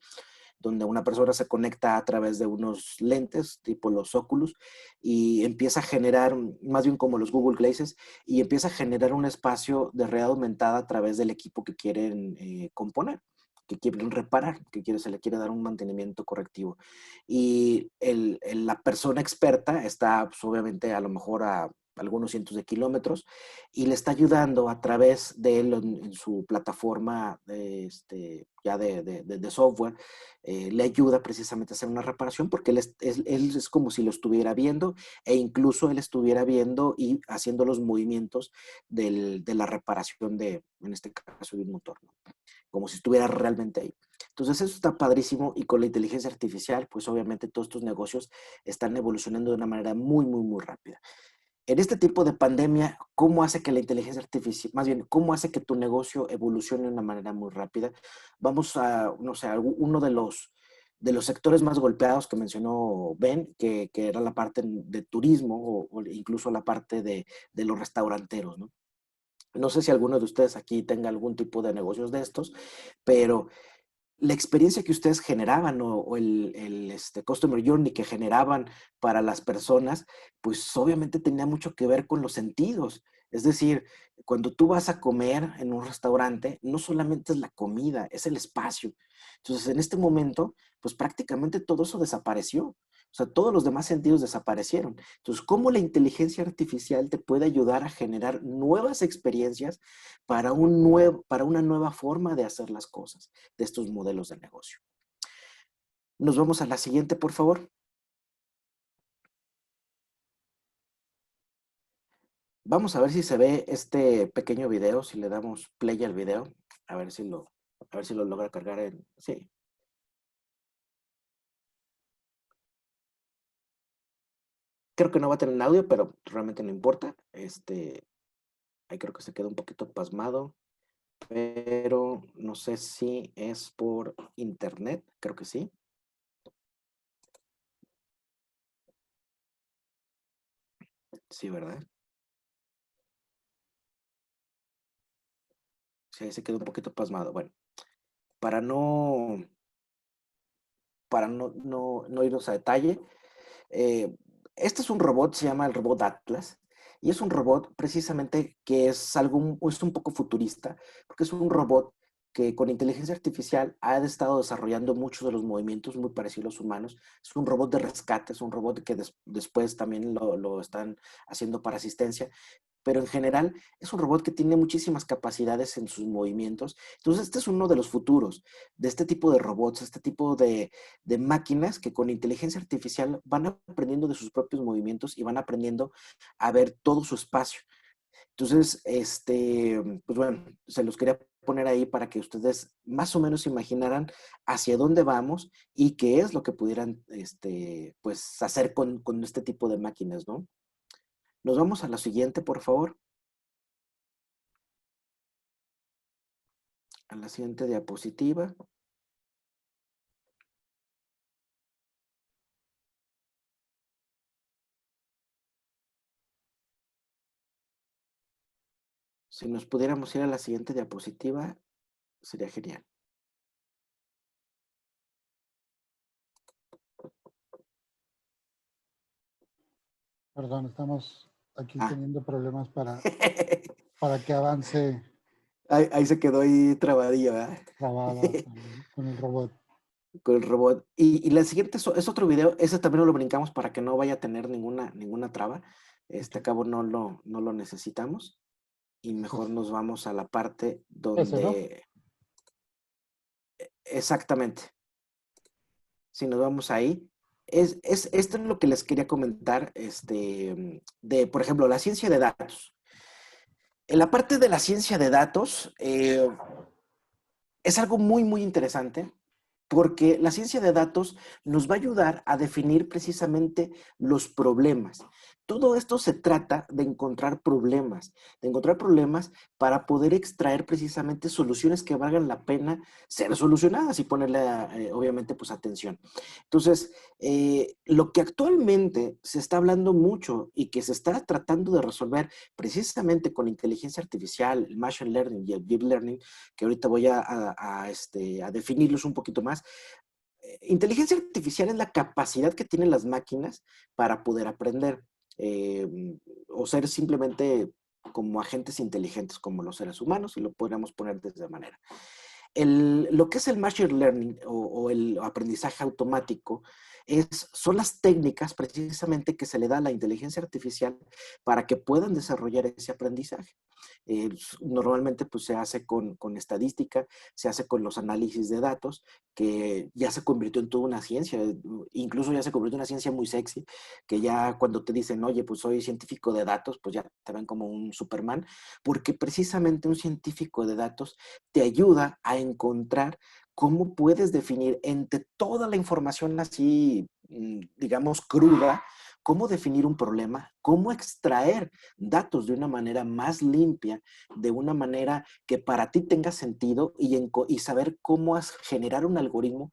donde una persona se conecta a través de unos lentes, tipo los Oculus, y empieza a generar, más bien como los Google Glasses, y empieza a generar un espacio de realidad aumentada a través del equipo que quieren componer, que quieren reparar, se le quiere dar un mantenimiento correctivo. Y la persona experta está, pues, obviamente, a lo mejor a algunos cientos de kilómetros, y le está ayudando a través de él en su plataforma ya de software. Le ayuda precisamente a hacer una reparación porque él es como si lo estuviera viendo, e incluso él estuviera viendo y haciendo los movimientos de la reparación en este caso, de un motor, ¿no? Como si estuviera realmente ahí. Entonces eso está padrísimo, y con la inteligencia artificial, pues obviamente todos estos negocios están evolucionando de una manera muy, muy, muy rápida. En este tipo de pandemia, ¿cómo hace que la inteligencia artificial, más bien, cómo hace que tu negocio evolucione de una manera muy rápida? Vamos a, no sé, uno de los sectores más golpeados que mencionó Ben, que era la parte de turismo, o incluso la parte de los restauranteros, ¿no? No sé si alguno de ustedes aquí tenga algún tipo de negocios de estos, pero la experiencia que ustedes generaban, o el customer journey que generaban para las personas, pues obviamente tenía mucho que ver con los sentidos. Es decir, cuando tú vas a comer en un restaurante, no solamente es la comida, es el espacio. Entonces, en este momento, pues prácticamente todo eso desapareció. O sea, todos los demás sentidos desaparecieron. Entonces, ¿cómo la inteligencia artificial te puede ayudar a generar nuevas experiencias para una nueva forma de hacer las cosas, de estos modelos de negocio? Nos vamos a la siguiente, por favor. Vamos a ver si se ve este pequeño video, si le damos play al video, a ver si lo logra cargar sí. Creo que no va a tener audio, pero realmente no importa. Ahí creo que se quedó un poquito pasmado, pero no sé si es por internet, creo que sí. Sí, ¿verdad? Sí, ahí se quedó un poquito pasmado. Bueno, para no, no irnos a detalle, eh, este es un robot, se llama el robot Atlas, y es un robot precisamente que es un poco futurista, porque es un robot que con inteligencia artificial ha estado desarrollando muchos de los movimientos muy parecidos a los humanos. Es un robot de rescate, es un robot que después también lo están haciendo para asistencia, pero en general es un robot que tiene muchísimas capacidades en sus movimientos. Entonces, este es uno de los futuros de este tipo de robots, este tipo de máquinas que con inteligencia artificial van aprendiendo de sus propios movimientos y van aprendiendo a ver todo su espacio. Entonces, pues bueno, se los quería poner ahí para que ustedes más o menos imaginaran hacia dónde vamos y qué es lo que pudieran, pues, hacer con este tipo de máquinas, ¿no? Nos vamos a la siguiente, por favor. A la siguiente diapositiva. Si nos pudiéramos ir a la siguiente diapositiva, sería genial. Perdón, estamos aquí Ah. teniendo problemas para que avance Ahí se quedó ahí trabadillo, ¿verdad? trabada con el robot. Con el robot. Y la siguiente es otro video. Ese también lo brincamos para que no vaya a tener ninguna traba. Ok, A cabo no lo necesitamos. Y este mejor es nos vamos a la parte ese, ¿no? donde... Exactamente. Si nos vamos ahí. Esto es lo que les quería comentar, de, por ejemplo, la ciencia de datos. En la parte de la ciencia de datos, es algo muy, muy interesante porque la ciencia de datos nos va a ayudar a definir precisamente los problemas. Todo esto se trata de encontrar problemas para poder extraer precisamente soluciones que valgan la pena ser solucionadas y ponerle, obviamente, pues atención. Entonces, lo que actualmente se está hablando mucho y que se está tratando de resolver precisamente con inteligencia artificial, el machine learning y el deep learning, que ahorita voy a definirlos un poquito más. Inteligencia artificial es la capacidad que tienen las máquinas para poder aprender eh, o ser simplemente como agentes inteligentes como los seres humanos, y lo podríamos poner de esa manera. Lo que es el machine learning o el aprendizaje automático son las técnicas precisamente que se le da a la inteligencia artificial para que puedan desarrollar ese aprendizaje. Normalmente pues, se hace con estadística, se hace con los análisis de datos, que ya se convirtió en toda una ciencia, incluso ya se convirtió en una ciencia muy sexy, que ya cuando te dicen, oye, pues soy científico de datos, pues ya te ven como un Superman, porque precisamente un científico de datos te ayuda a encontrar cómo puedes definir entre toda la información así, digamos, cruda, cómo definir un problema, cómo extraer datos de una manera más limpia, de una manera que para ti tenga sentido y saber cómo generar un algoritmo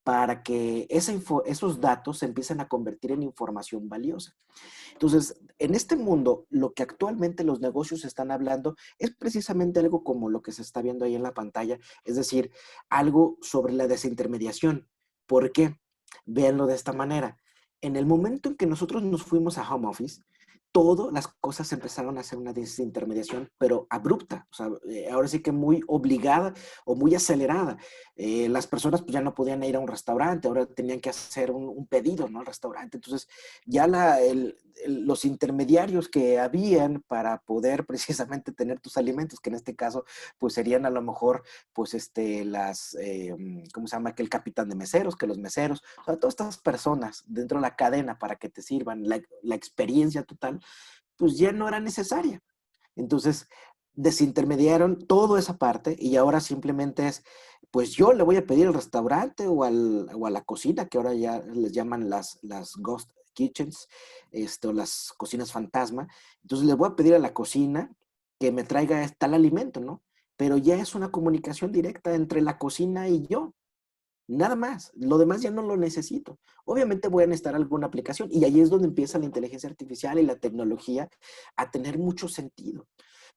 para que esos datos se empiecen a convertir en información valiosa. Entonces, en este mundo, lo que actualmente los negocios están hablando es precisamente algo como lo que se está viendo ahí en la pantalla, es decir, algo sobre la desintermediación. ¿Por qué? Véanlo de esta manera. En el momento en que nosotros nos fuimos a home office, todas las cosas empezaron a hacer una desintermediación, pero abrupta, o sea, ahora sí que muy obligada o muy acelerada. Las personas pues ya no podían ir a un restaurante, ahora tenían que hacer un pedido, ¿no? Al restaurante. Entonces, ya los intermediarios que habían para poder precisamente tener tus alimentos, que en este caso pues serían a lo mejor pues ¿cómo se llama? Que el capitán de meseros, que los meseros, o sea, todas estas personas dentro de la cadena para que te sirvan la experiencia total, pues ya no era necesaria. Entonces, desintermediaron toda esa parte y ahora simplemente es, pues yo le voy a pedir al restaurante o a la cocina, que ahora ya les llaman las ghost kitchens, o las cocinas fantasma. Entonces le voy a pedir a la cocina que me traiga tal alimento, ¿no? Pero ya es una comunicación directa entre la cocina y yo. Nada más, lo demás ya no lo necesito. Obviamente voy a necesitar alguna aplicación y ahí es donde empieza la inteligencia artificial y la tecnología a tener mucho sentido.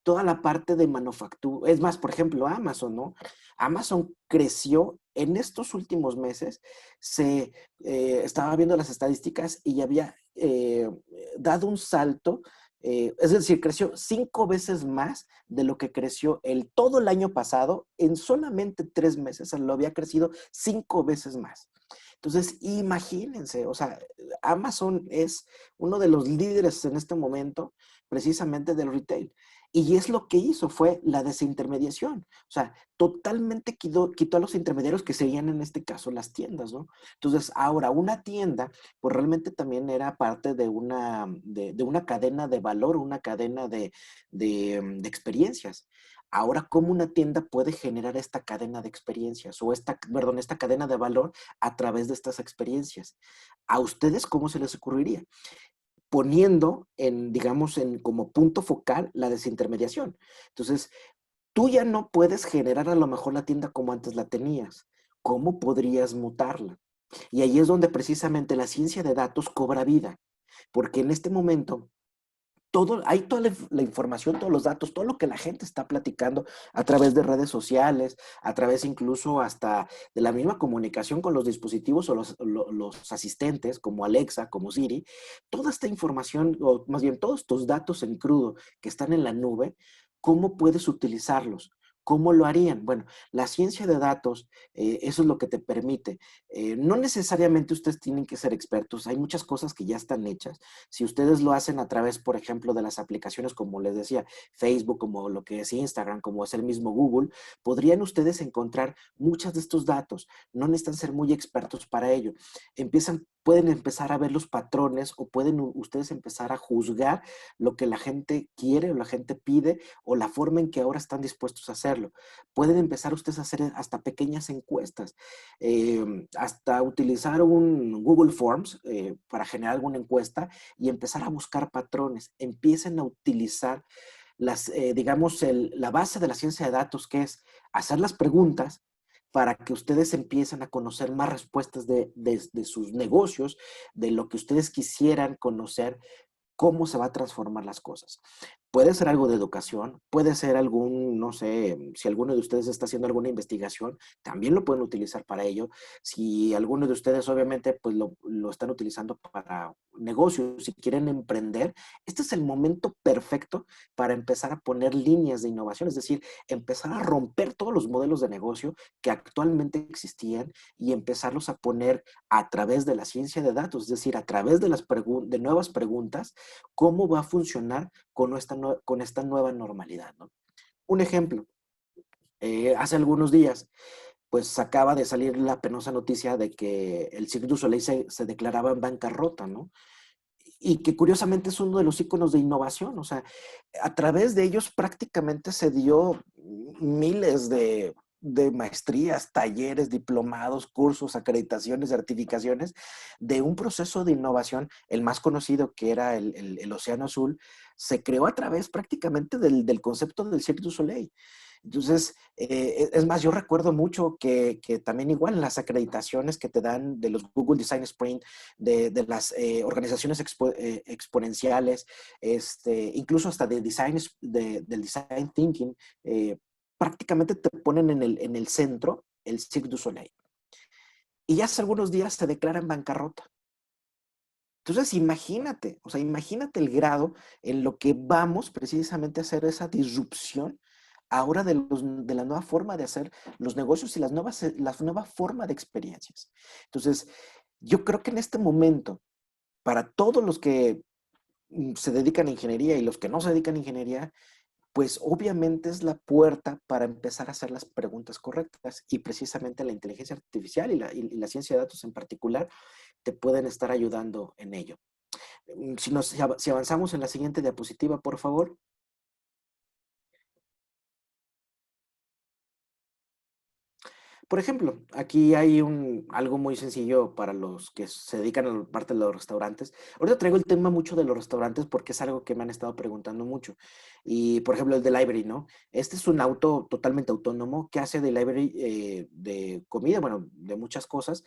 Toda la parte de manufactura, es más, por ejemplo, Amazon, ¿no? Amazon creció en estos últimos meses, estaba viendo las estadísticas y ya había dado un salto, es decir, creció 5 veces más de lo que creció todo el año pasado. En solamente 3 meses lo había crecido 5 veces más. Entonces, imagínense, o sea, Amazon es uno de los líderes en este momento precisamente del retail. Y es lo que hizo, fue la desintermediación. O sea, totalmente quitó a los intermediarios que seguían en este caso las tiendas, ¿no? Entonces, ahora una tienda, pues realmente también era parte de una cadena de valor, una cadena de experiencias. Ahora, ¿cómo una tienda puede generar esta cadena de experiencias o esta cadena de valor a través de estas experiencias? ¿A ustedes cómo se les ocurriría? Poniendo digamos, como punto focal la desintermediación. Entonces, tú ya no puedes generar a lo mejor la tienda como antes la tenías. ¿Cómo podrías mutarla? Y ahí es donde precisamente la ciencia de datos cobra vida, porque en este momento hay toda la información, todos los datos, todo lo que la gente está platicando a través de redes sociales, a través incluso hasta de la misma comunicación con los dispositivos o los asistentes como Alexa, como Siri. Toda esta información, o más bien todos estos datos en crudo que están en la nube, ¿cómo puedes utilizarlos? ¿Cómo lo harían? Bueno, la ciencia de datos, eso es lo que te permite. No necesariamente ustedes tienen que ser expertos, hay muchas cosas que ya están hechas. Si ustedes lo hacen a través, por ejemplo, de las aplicaciones, como les decía, Facebook, como lo que es Instagram, como es el mismo Google, podrían ustedes encontrar muchos de estos datos. No necesitan ser muy expertos para ello. Pueden empezar a ver los patrones o pueden ustedes empezar a juzgar lo que la gente quiere o la gente pide o la forma en que ahora están dispuestos a hacerlo. Pueden empezar ustedes a hacer hasta pequeñas encuestas, hasta utilizar un Google Forms para generar alguna encuesta y empezar a buscar patrones. Empiecen a utilizar digamos, la base de la ciencia de datos, que es hacer las preguntas para que ustedes empiecen a conocer más respuestas de sus negocios, de lo que ustedes quisieran conocer, cómo se va a transformar las cosas. Puede ser algo de educación, puede ser algún, no sé, si alguno de ustedes está haciendo alguna investigación, también lo pueden utilizar para ello. Si alguno de ustedes, obviamente, pues lo están utilizando para negocios, si quieren emprender, este es el momento perfecto para empezar a poner líneas de innovación, es decir, empezar a romper todos los modelos de negocio que actualmente existían y empezarlos a poner a través de la ciencia de datos, es decir, a través de nuevas preguntas, cómo va a funcionar con esta nueva normalidad, ¿no? Un ejemplo, hace algunos días, pues acaba de salir la penosa noticia de que el Cirque du Soleil se declaraba en bancarrota, ¿no? Y que curiosamente es uno de los íconos de innovación, o sea, a través de ellos prácticamente se dio miles de maestrías, talleres, diplomados, cursos, acreditaciones, certificaciones de un proceso de innovación, el más conocido que era el Océano Azul, se creó a través prácticamente del concepto del Cirque du Soleil. Entonces, es más, yo recuerdo mucho que también igual en las acreditaciones que te dan de los Google Design Sprint, de las organizaciones exponenciales, incluso hasta del Design Thinking, prácticamente te ponen en el centro el Cirque du Soleil. Y ya hace algunos días se declara en bancarrota. Entonces, imagínate, o sea, imagínate el grado en lo que vamos precisamente a hacer esa disrupción ahora de la nueva forma de hacer los negocios y la nueva forma de experiencias. Entonces, yo creo que en este momento, para todos los que se dedican a ingeniería y los que no se dedican a ingeniería, pues obviamente es la puerta para empezar a hacer las preguntas correctas y precisamente la inteligencia artificial y la ciencia de datos en particular te pueden estar ayudando en ello. Si avanzamos en la siguiente diapositiva, por favor. Por ejemplo, aquí hay algo muy sencillo para los que se dedican a la parte de los restaurantes. Ahorita traigo el tema mucho de los restaurantes porque es algo que me han estado preguntando mucho. Y, por ejemplo, el delivery, ¿no? Este es un auto totalmente autónomo que hace delivery de comida, bueno, de muchas cosas,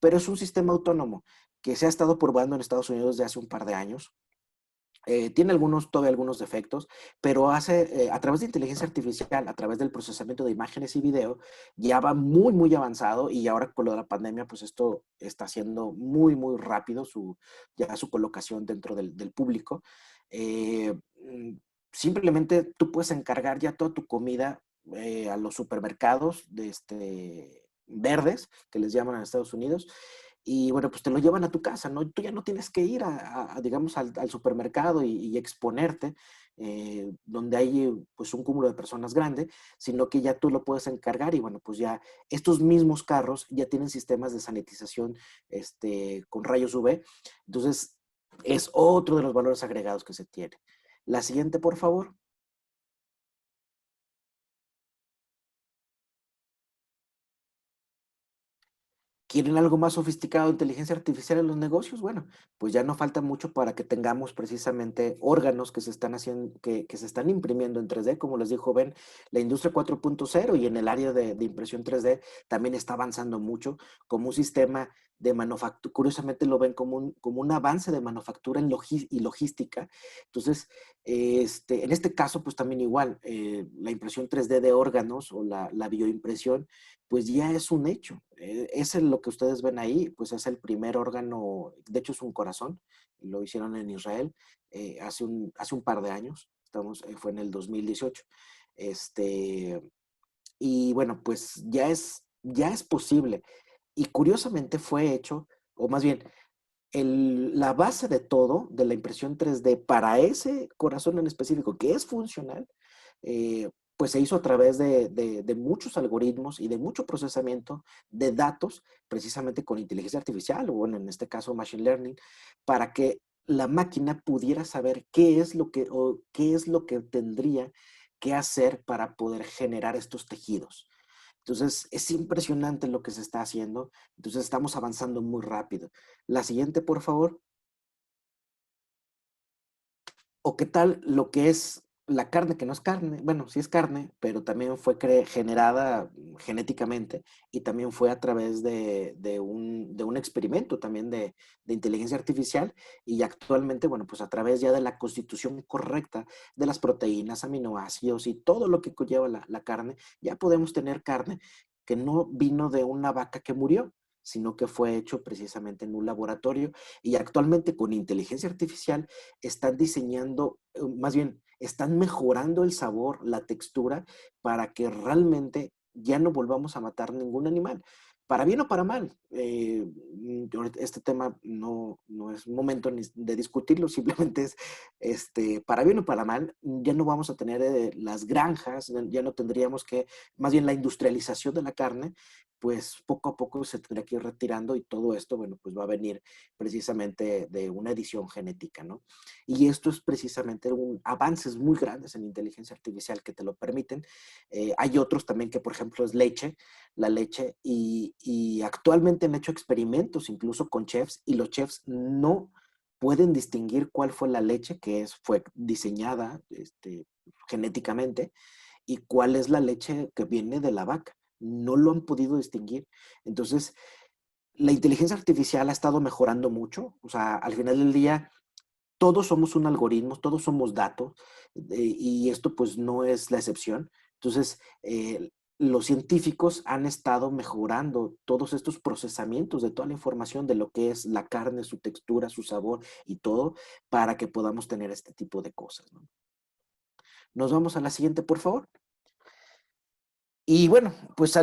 pero es un sistema autónomo que se ha estado probando en Estados Unidos desde hace un par de años. Tiene todavía algunos defectos, pero a través de inteligencia artificial, a través del procesamiento de imágenes y video, ya va muy, muy avanzado y ahora con lo de la pandemia, pues esto está haciendo muy, muy rápido ya su colocación dentro del público. Eh, mm, Simplemente tú puedes encargar ya toda tu comida a los supermercados verdes, que les llaman en Estados Unidos, y bueno, pues te lo llevan a tu casa, ¿no? Tú ya no tienes que ir digamos, al supermercado y exponerte, donde hay pues un cúmulo de personas grande, sino que ya tú lo puedes encargar y bueno, pues ya estos mismos carros ya tienen sistemas de sanitización con rayos UV. Entonces, es otro de los valores agregados que se tiene. La siguiente, por favor. ¿Quieren algo más sofisticado de inteligencia artificial en los negocios? Bueno, pues ya no falta mucho para que tengamos precisamente órganos que se están haciendo, que se están imprimiendo en 3D, como les dijo Ben, la industria 4.0 y en el área de impresión 3D también está avanzando mucho como un sistema de manufactura, curiosamente lo ven como un avance de manufactura y logística. Entonces, en este caso, pues también igual, la impresión 3D de órganos o la bioimpresión pues ya es un hecho. Ese es lo que ustedes ven ahí, pues es el primer órgano, de hecho es un corazón, lo hicieron en Israel hace un par de años, fue en el 2018. Este, Y bueno, pues ya es posible. Y curiosamente fue hecho, o más bien, la base de todo, de la impresión 3D para ese corazón en específico, que es funcional, pues se hizo a través de muchos algoritmos y de mucho procesamiento de datos, precisamente con inteligencia artificial, o bueno, en este caso Machine Learning, para que la máquina pudiera saber qué es lo que, o qué es lo que tendría que hacer para poder generar estos tejidos. Entonces, es impresionante lo que se está haciendo. Entonces, estamos avanzando muy rápido. La siguiente, por favor. ¿O qué tal lo que es la carne, que no es carne? Bueno, sí es carne, pero también fue generada genéticamente y también fue a través de un experimento también de inteligencia artificial y actualmente, bueno, pues a través ya de la constitución correcta de las proteínas, aminoácidos y todo lo que conlleva la carne, ya podemos tener carne que no vino de una vaca que murió, sino que fue hecho precisamente en un laboratorio y actualmente con inteligencia artificial están diseñando, más bien, están mejorando el sabor, la textura, para que realmente ya no volvamos a matar ningún animal. Para bien o para mal. Este tema no es momento de discutirlo, simplemente es, para bien o para mal, ya no vamos a tener las granjas, ya no tendríamos que, más bien la industrialización de la carne, pues poco a poco se tendrá que ir retirando y todo esto, bueno, pues va a venir precisamente de una edición genética, ¿no? Y esto es precisamente avances muy grandes en inteligencia artificial que te lo permiten. Hay otros también que, por ejemplo, es la leche, y actualmente han hecho experimentos incluso con chefs, y los chefs no pueden distinguir cuál fue la leche fue diseñada genéticamente y cuál es la leche que viene de la vaca. No lo han podido distinguir. Entonces, la inteligencia artificial ha estado mejorando mucho. O sea, al final del día, todos somos un algoritmo, todos somos datos, y esto pues no es la excepción. Entonces, los científicos han estado mejorando todos estos procesamientos de toda la información de lo que es la carne, su textura, su sabor y todo, para que podamos tener este tipo de cosas, ¿no? Nos vamos a la siguiente, por favor. Y bueno, pues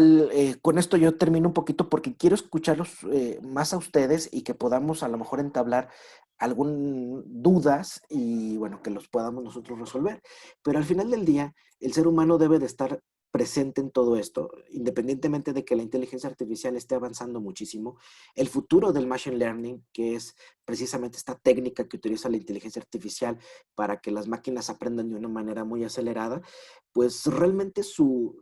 con esto yo termino un poquito porque quiero escucharlos más a ustedes y que podamos a lo mejor entablar algunas dudas y bueno, que los podamos nosotros resolver. Pero al final del día, el ser humano debe de estar presente en todo esto, independientemente de que la inteligencia artificial esté avanzando muchísimo. El futuro del machine learning, que es precisamente esta técnica que utiliza la inteligencia artificial para que las máquinas aprendan de una manera muy acelerada, pues realmente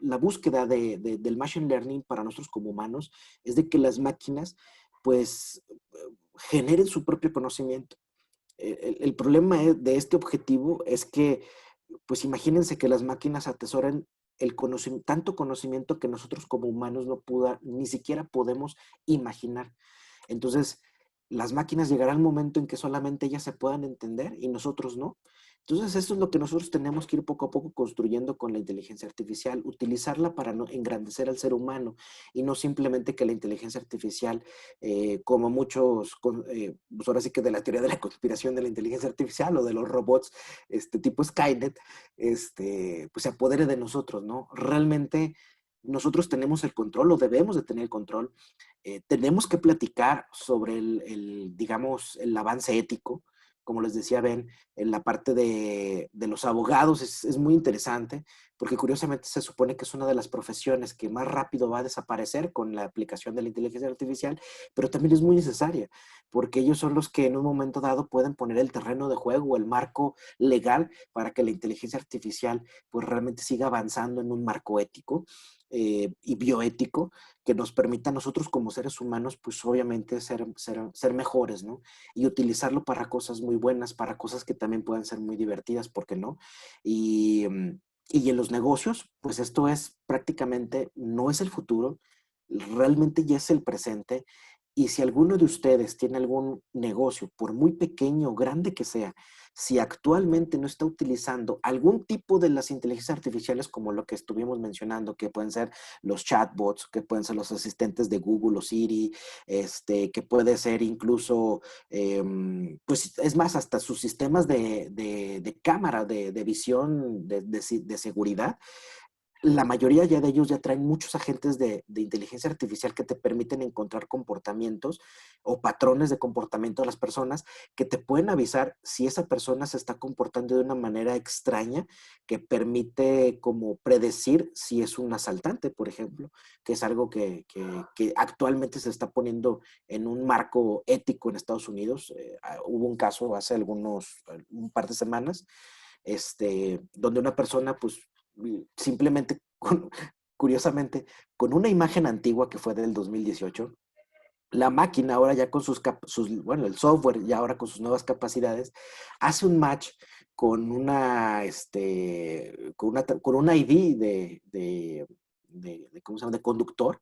la búsqueda del machine learning para nosotros como humanos es de que las máquinas pues generen su propio conocimiento. El problema de este objetivo es que, pues imagínense que las máquinas atesoren tanto conocimiento que nosotros como humanos ni siquiera podemos imaginar. Entonces, las máquinas llegará el momento en que solamente ellas se puedan entender y nosotros no. Entonces, esto es lo que nosotros tenemos que ir poco a poco construyendo con la inteligencia artificial, utilizarla para engrandecer al ser humano y no simplemente que la inteligencia artificial, como muchos, pues ahora sí que de la teoría de la conspiración de la inteligencia artificial o de los robots, tipo Skynet, pues se apodere de nosotros, ¿no? Realmente nosotros tenemos el control o debemos de tener el control. Tenemos que platicar sobre digamos, el avance ético. Como les decía Ben, en la parte de los abogados es muy interesante, porque curiosamente se supone que es una de las profesiones que más rápido va a desaparecer con la aplicación de la inteligencia artificial, pero también es muy necesaria, porque ellos son los que en un momento dado pueden poner el terreno de juego o el marco legal para que la inteligencia artificial pues realmente siga avanzando en un marco ético y bioético que nos permita a nosotros como seres humanos, pues obviamente ser mejores, ¿no? Y utilizarlo para cosas muy buenas, para cosas que también puedan ser muy divertidas, ¿por qué no? Y en los negocios, pues esto es prácticamente, no es el futuro, realmente ya es el presente. Y si alguno de ustedes tiene algún negocio, por muy pequeño o grande que sea, si actualmente no está utilizando algún tipo de las inteligencias artificiales como lo que estuvimos mencionando, que pueden ser los chatbots, que pueden ser los asistentes de Google o Siri, que puede ser incluso, pues es más, hasta sus sistemas de cámara, de visión, de seguridad, la mayoría ya de ellos ya traen muchos agentes de inteligencia artificial que te permiten encontrar comportamientos o patrones de comportamiento de las personas que te pueden avisar si esa persona se está comportando de una manera extraña que permite como predecir si es un asaltante, por ejemplo, que es algo que actualmente se está poniendo en un marco ético en Estados Unidos. Hubo un caso hace un par de semanas, donde una persona, pues, simplemente, curiosamente, con una imagen antigua que fue del 2018, la máquina ahora ya con bueno, el software ya ahora con sus nuevas capacidades, hace un match con con un ID ¿cómo se llama? De conductor,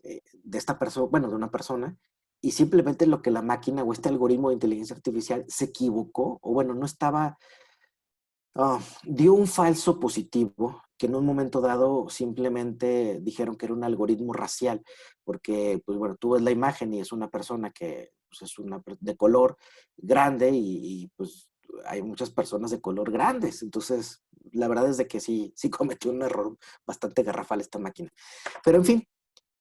de esta persona, bueno, de una persona, y simplemente lo que la máquina o este algoritmo de inteligencia artificial se equivocó, o bueno, no estaba, dio un falso positivo que en un momento dado simplemente dijeron que era un algoritmo racial, porque, pues bueno, tú ves la imagen y es una persona que pues, de color grande pues hay muchas personas de color grandes. Entonces, la verdad es de que sí cometió un error bastante garrafal esta máquina. Pero en fin,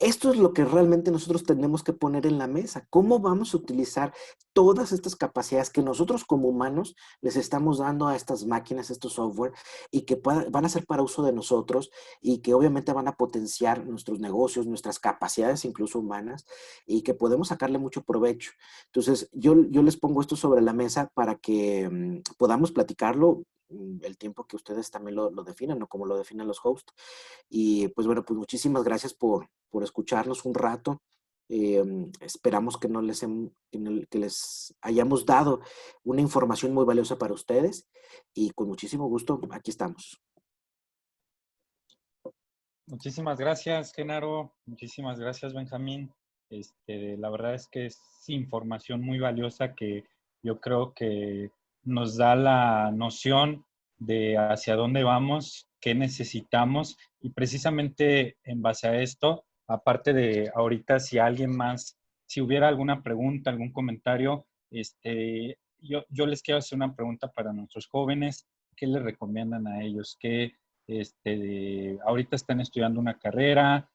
esto es lo que realmente nosotros tenemos que poner en la mesa. ¿Cómo vamos a utilizar todas estas capacidades que nosotros como humanos les estamos dando a estas máquinas, estos software, y que van a ser para uso de nosotros y que obviamente van a potenciar nuestros negocios, nuestras capacidades incluso humanas, y que podemos sacarle mucho provecho? Entonces, yo les pongo esto sobre la mesa para que podamos platicarlo el tiempo que ustedes también lo definan o como lo definen los hosts. Y pues bueno, pues muchísimas gracias por escucharnos un rato. Esperamos que, no les, que les hayamos dado una información muy valiosa para ustedes y con muchísimo gusto aquí estamos. Muchísimas gracias, Genaro. Muchísimas gracias, Benjamín. La verdad es que es información muy valiosa que yo creo que nos da la noción de hacia dónde vamos, qué necesitamos y precisamente en base a esto, aparte de ahorita si alguien más, si hubiera alguna pregunta, algún comentario, yo les quiero hacer una pregunta para nuestros jóvenes. ¿Qué les recomiendan a ellos? Ahorita están estudiando una carrera,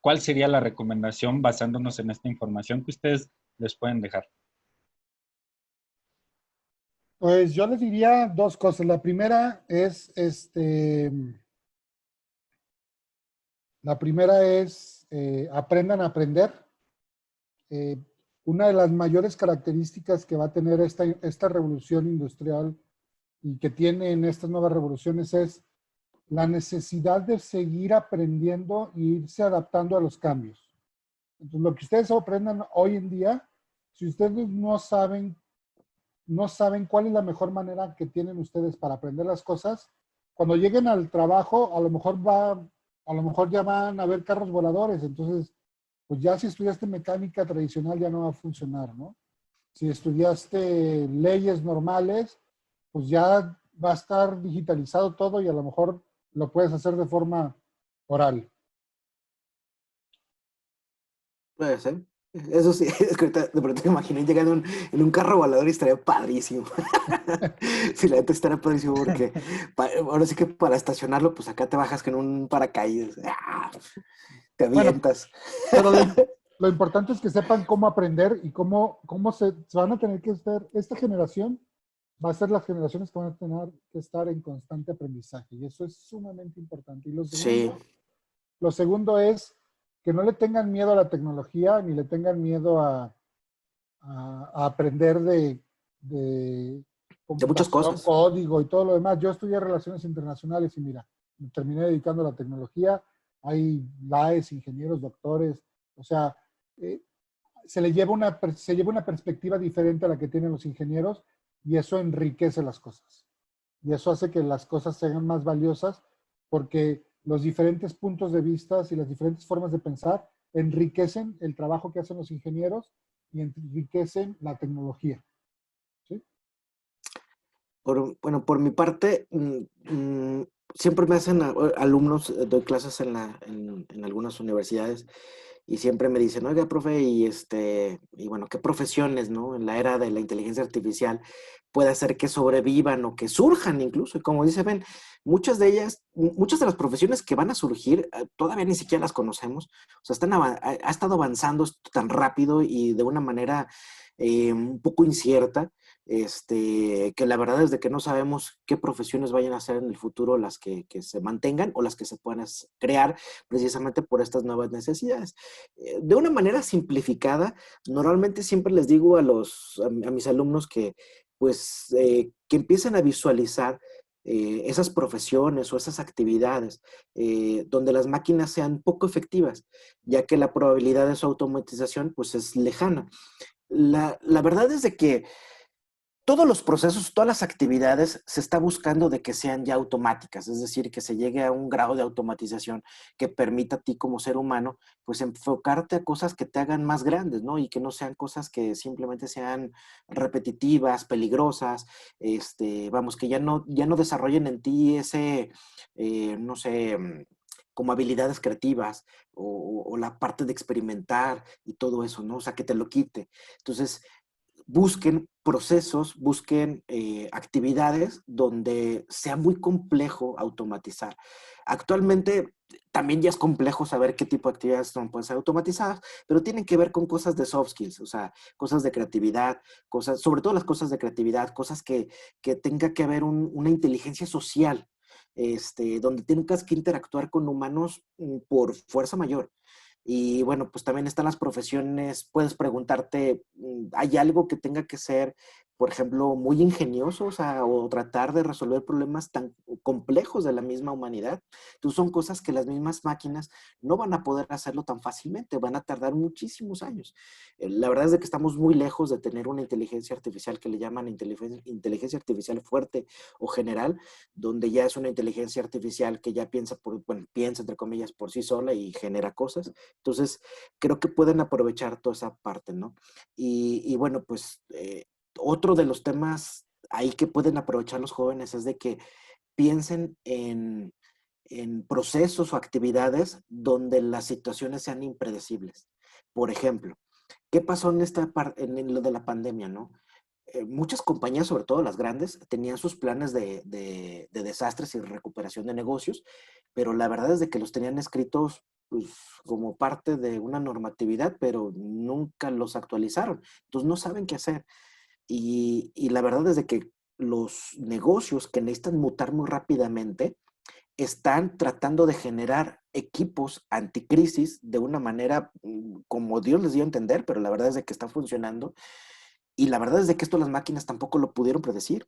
¿cuál sería la recomendación basándonos en esta información que ustedes les pueden dejar? Pues yo les diría dos cosas. La primera es, aprendan a aprender. Eh, una de las mayores características que va a tener esta revolución industrial y que tienen estas nuevas revoluciones es la necesidad de seguir aprendiendo e irse adaptando a los cambios. Entonces, lo que ustedes aprendan hoy en día, si ustedes no saben cuál es la mejor manera que tienen ustedes para aprender las cosas, cuando lleguen al trabajo, a lo mejor ya van a ver carros voladores. Entonces, pues ya si estudiaste mecánica tradicional ya no va a funcionar, ¿no? Si estudiaste leyes normales, pues ya va a estar digitalizado todo y a lo mejor lo puedes hacer de forma oral. Puede ser. Eso sí, es que ahorita de pronto me imaginé llegando en un carro volador y estaría padrísimo. Sí, la neta estaría padrísimo porque ahora sí que para estacionarlo, pues acá te bajas con un paracaídas. ¡Ah! Te Bueno, avientas. pero lo importante es que sepan cómo aprender y cómo se van a tener que estar. Esta generación va a ser las generaciones que van a tener que estar en constante aprendizaje y eso es sumamente importante. Y Sí. lo segundo es que no le tengan miedo a la tecnología ni le tengan miedo a aprender de De muchas computación, cosas. código y todo lo demás. Yo estudié relaciones internacionales y mira, me terminé dedicando a la tecnología. Hay LAES, ingenieros, doctores, o sea, eh, se lleva una perspectiva diferente a la que tienen los ingenieros y eso enriquece las cosas. Y eso hace que las cosas sean más valiosas porque los diferentes puntos de vista y las diferentes formas de pensar enriquecen el trabajo que hacen los ingenieros y enriquecen la tecnología. ¿Sí? Bueno, por mi parte, siempre me hacen alumnos, doy clases en algunas universidades y siempre me dicen, oiga, profe, y bueno, ¿qué profesiones, no? En la era de la inteligencia artificial puede hacer que sobrevivan o que surjan incluso. Y como dice Ben, muchas de ellas, muchas de las profesiones que van a surgir, todavía ni siquiera las conocemos. O sea, ha estado avanzando esto tan rápido y de una manera un poco incierta, que la verdad es de que no sabemos qué profesiones vayan a ser en el futuro las que se mantengan o las que se puedan crear precisamente por estas nuevas necesidades. De una manera simplificada, normalmente siempre les digo a mis alumnos que pues que empiecen a visualizar esas profesiones o esas actividades donde las máquinas sean poco efectivas, ya que la probabilidad de su automatización pues es lejana. La verdad es de que todos los procesos, todas las actividades se está buscando de que sean ya automáticas, es decir, que se llegue a un grado de automatización que permita a ti como ser humano, pues enfocarte a cosas que te hagan más grandes, ¿no? Y que no sean cosas que simplemente sean repetitivas, peligrosas, vamos, que ya no desarrollen en ti ese, no sé, como habilidades creativas o la parte de experimentar y todo eso, ¿no? O sea, que te lo quite. Entonces, busquen procesos, busquen actividades donde sea muy complejo automatizar. Actualmente también ya es complejo saber qué tipo de actividades pueden ser automatizadas, pero tienen que ver con cosas de soft skills, o sea, cosas de creatividad, cosas, sobre todo las cosas de creatividad, cosas que tenga que haber una inteligencia social, donde tengas que interactuar con humanos por fuerza mayor. Y bueno, pues también están las profesiones, puedes preguntarte, ¿hay algo que tenga que ser, por ejemplo, muy ingenioso, o sea, o tratar de resolver problemas tan complejos de la misma humanidad? Entonces son cosas que las mismas máquinas no van a poder hacerlo tan fácilmente, van a tardar muchísimos años. La verdad es de que estamos muy lejos de tener una inteligencia artificial que le llaman inteligencia artificial fuerte o general, donde ya es una inteligencia artificial que ya piensa, bueno, piensa entre comillas por sí sola y genera cosas. Entonces, creo que pueden aprovechar toda esa parte, ¿no? Y bueno, pues otro de los temas ahí que pueden aprovechar los jóvenes es de que piensen en procesos o actividades donde las situaciones sean impredecibles. Por ejemplo, ¿qué pasó en esta parte, en lo de la pandemia, no? Muchas compañías, sobre todo las grandes, tenían sus planes de desastres y recuperación de negocios, pero la verdad es de que los tenían escritos pues, como parte de una normatividad, pero nunca los actualizaron. Entonces no saben qué hacer. Y la verdad es de que los negocios que necesitan mutar muy rápidamente están tratando de generar equipos anticrisis de una manera como Dios les dio a entender, pero la verdad es de que está funcionando y la verdad es de que esto las máquinas tampoco lo pudieron predecir.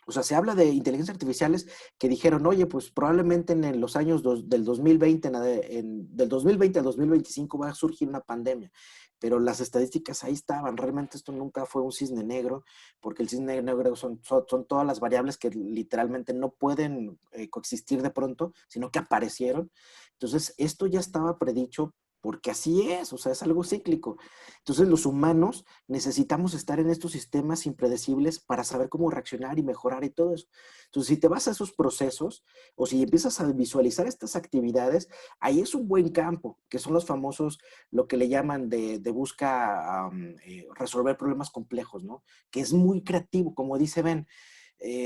O sea, se habla de inteligencias artificiales que dijeron, oye, pues probablemente en los años del 2020, del 2020 al 2025 va a surgir una pandemia. Pero las estadísticas ahí estaban. Realmente esto nunca fue un cisne negro, porque el cisne negro son todas las variables que literalmente no pueden coexistir de pronto, sino que aparecieron. Entonces, esto ya estaba predicho porque así es, o sea, es algo cíclico. Entonces, los humanos necesitamos estar en estos sistemas impredecibles para saber cómo reaccionar y mejorar y todo eso. Entonces, si te vas a esos procesos o si empiezas a visualizar estas actividades, ahí es un buen campo, que son los famosos, lo que le llaman de busca resolver problemas complejos, ¿no? Que es muy creativo, como dice Ben.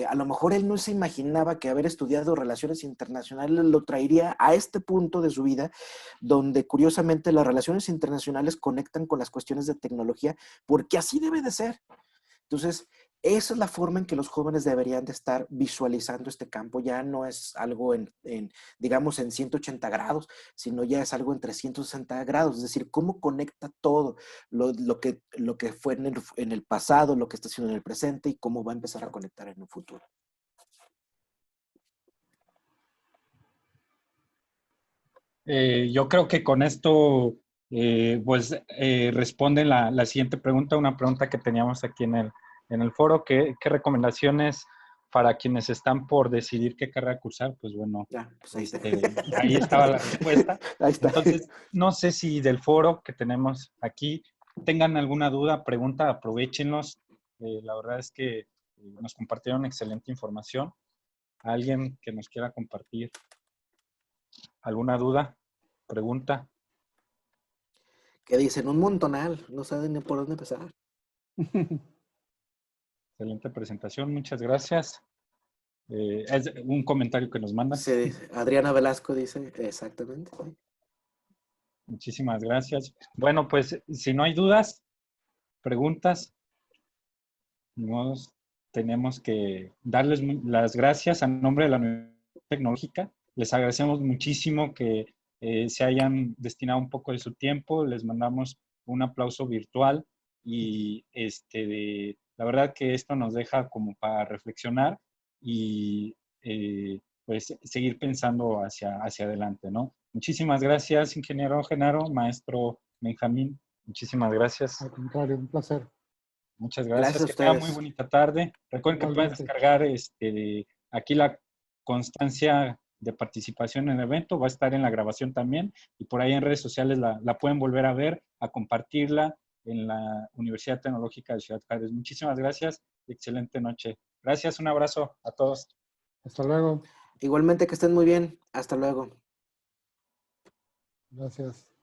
A lo mejor él no se imaginaba que haber estudiado relaciones internacionales lo traería a este punto de su vida, donde curiosamente las relaciones internacionales conectan con las cuestiones de tecnología, porque así debe de ser. Entonces, esa es la forma en que los jóvenes deberían de estar visualizando este campo. Ya no es algo digamos, en 180 grados, sino ya es algo en 360 grados. Es decir, cómo conecta todo lo que fue en el pasado, lo que está haciendo en el presente y cómo va a empezar a conectar en un futuro. Yo creo que con esto, pues, responden la siguiente pregunta, una pregunta que teníamos aquí en el foro. ¿Qué recomendaciones para quienes están por decidir qué carrera cursar? Pues bueno, Ya, pues ahí está. ahí estaba la respuesta. Ahí está. Entonces, no sé si del foro que tenemos aquí tengan alguna duda, pregunta, aprovéchenlos. La verdad es que nos compartieron excelente información. ¿Alguien que nos quiera compartir alguna duda, pregunta? ¿Qué dicen? Un montonal, no saben ni por dónde empezar. Excelente presentación, muchas gracias. Es un comentario que nos mandan. Sí, Adriana Velasco dice, exactamente. Sí. Muchísimas gracias. Bueno, pues si no hay dudas, preguntas, tenemos que darles las gracias a nombre de la Universidad Tecnológica. Les agradecemos muchísimo que se hayan destinado un poco de su tiempo. Les mandamos un aplauso virtual y la verdad que esto nos deja como para reflexionar y pues seguir pensando hacia adelante, ¿no? Muchísimas gracias, ingeniero Genaro, maestro Benjamín. Muchísimas gracias. Al contrario, un placer. Muchas Gracias gracias. a Que tenga muy ustedes. bonita tarde. Recuerden que pueden Igualmente. descargar aquí la constancia de participación en el evento. Va a estar en la grabación también. Y por ahí en redes sociales la pueden volver a ver, a compartirla en la Universidad Tecnológica de Ciudad Juárez. Muchísimas gracias. Excelente noche. Gracias. Un abrazo a todos. Hasta luego. Igualmente que estén muy bien. Hasta luego. Gracias.